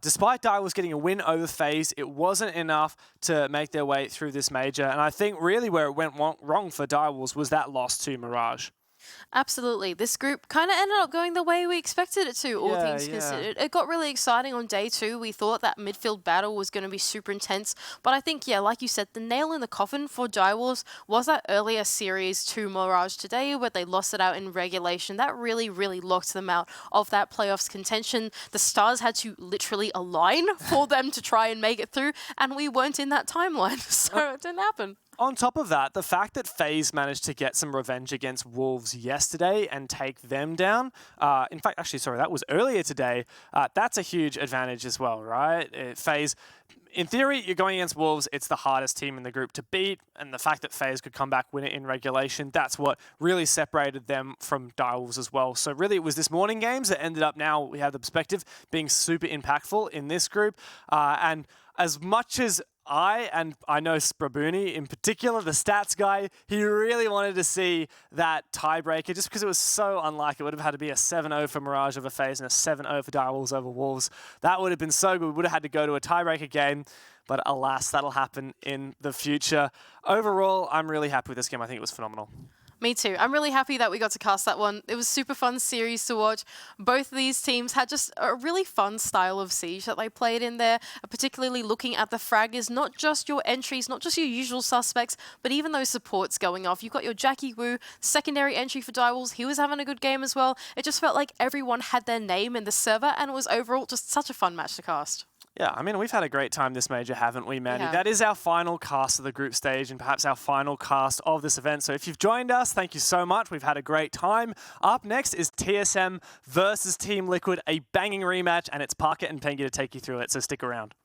Despite Direwolves getting a win over FaZe, it wasn't enough to make their way through this major, and I think really where it went wrong for Direwolves was that loss to Mirage. Absolutely. This group kind of ended up going the way we expected it to, all things considered. It got really exciting on day 2. We thought that midfield battle was going to be super intense. But I think, yeah, like you said, the nail in the coffin for Direwolves was that earlier series to Mirage today where they lost it out in regulation. That really, really locked them out of that playoffs contention. The stars had to literally align for them to try and make it through, and we weren't in that timeline, so it didn't happen. On top of that, the fact that FaZe managed to get some revenge against Wolves yesterday and take them down, in fact, actually, sorry, that was earlier today, that's a huge advantage as well, right? FaZe, in theory, you're going against Wolves, it's the hardest team in the group to beat, and the fact that FaZe could come back, win it in regulation, that's what really separated them from Direwolves as well. So really, it was this morning games that ended up now, we have the perspective, being super impactful in this group, and as much as I know Sprabuni in particular, the stats guy, he really wanted to see that tiebreaker just because it was so unlike. It would have had to be a 7-0 for Mirage over FaZe and a 7-0 for Direwolves over Wolves. That would have been so good. We would have had to go to a tiebreaker game, but alas, that'll happen in the future. Overall, I'm really happy with this game. I think it was phenomenal. Me too. I'm really happy that we got to cast that one. It was a super fun series to watch. Both of these teams had just a really fun style of Siege that they played in there, particularly looking at the fraggers, not just your entries, not just your usual suspects, but even those supports going off. You've got your Jackie Wu, secondary entry for Direwolves. He was having a good game as well. It just felt like everyone had their name in the server, and it was overall just such a fun match to cast. Yeah, I mean, we've had a great time this major, haven't we, Mandy? Yeah. That is our final cast of the group stage and perhaps our final cast of this event. So if you've joined us, thank you so much. We've had a great time. Up next is TSM versus Team Liquid, a banging rematch, and it's Parker and Pengy to take you through it, so stick around.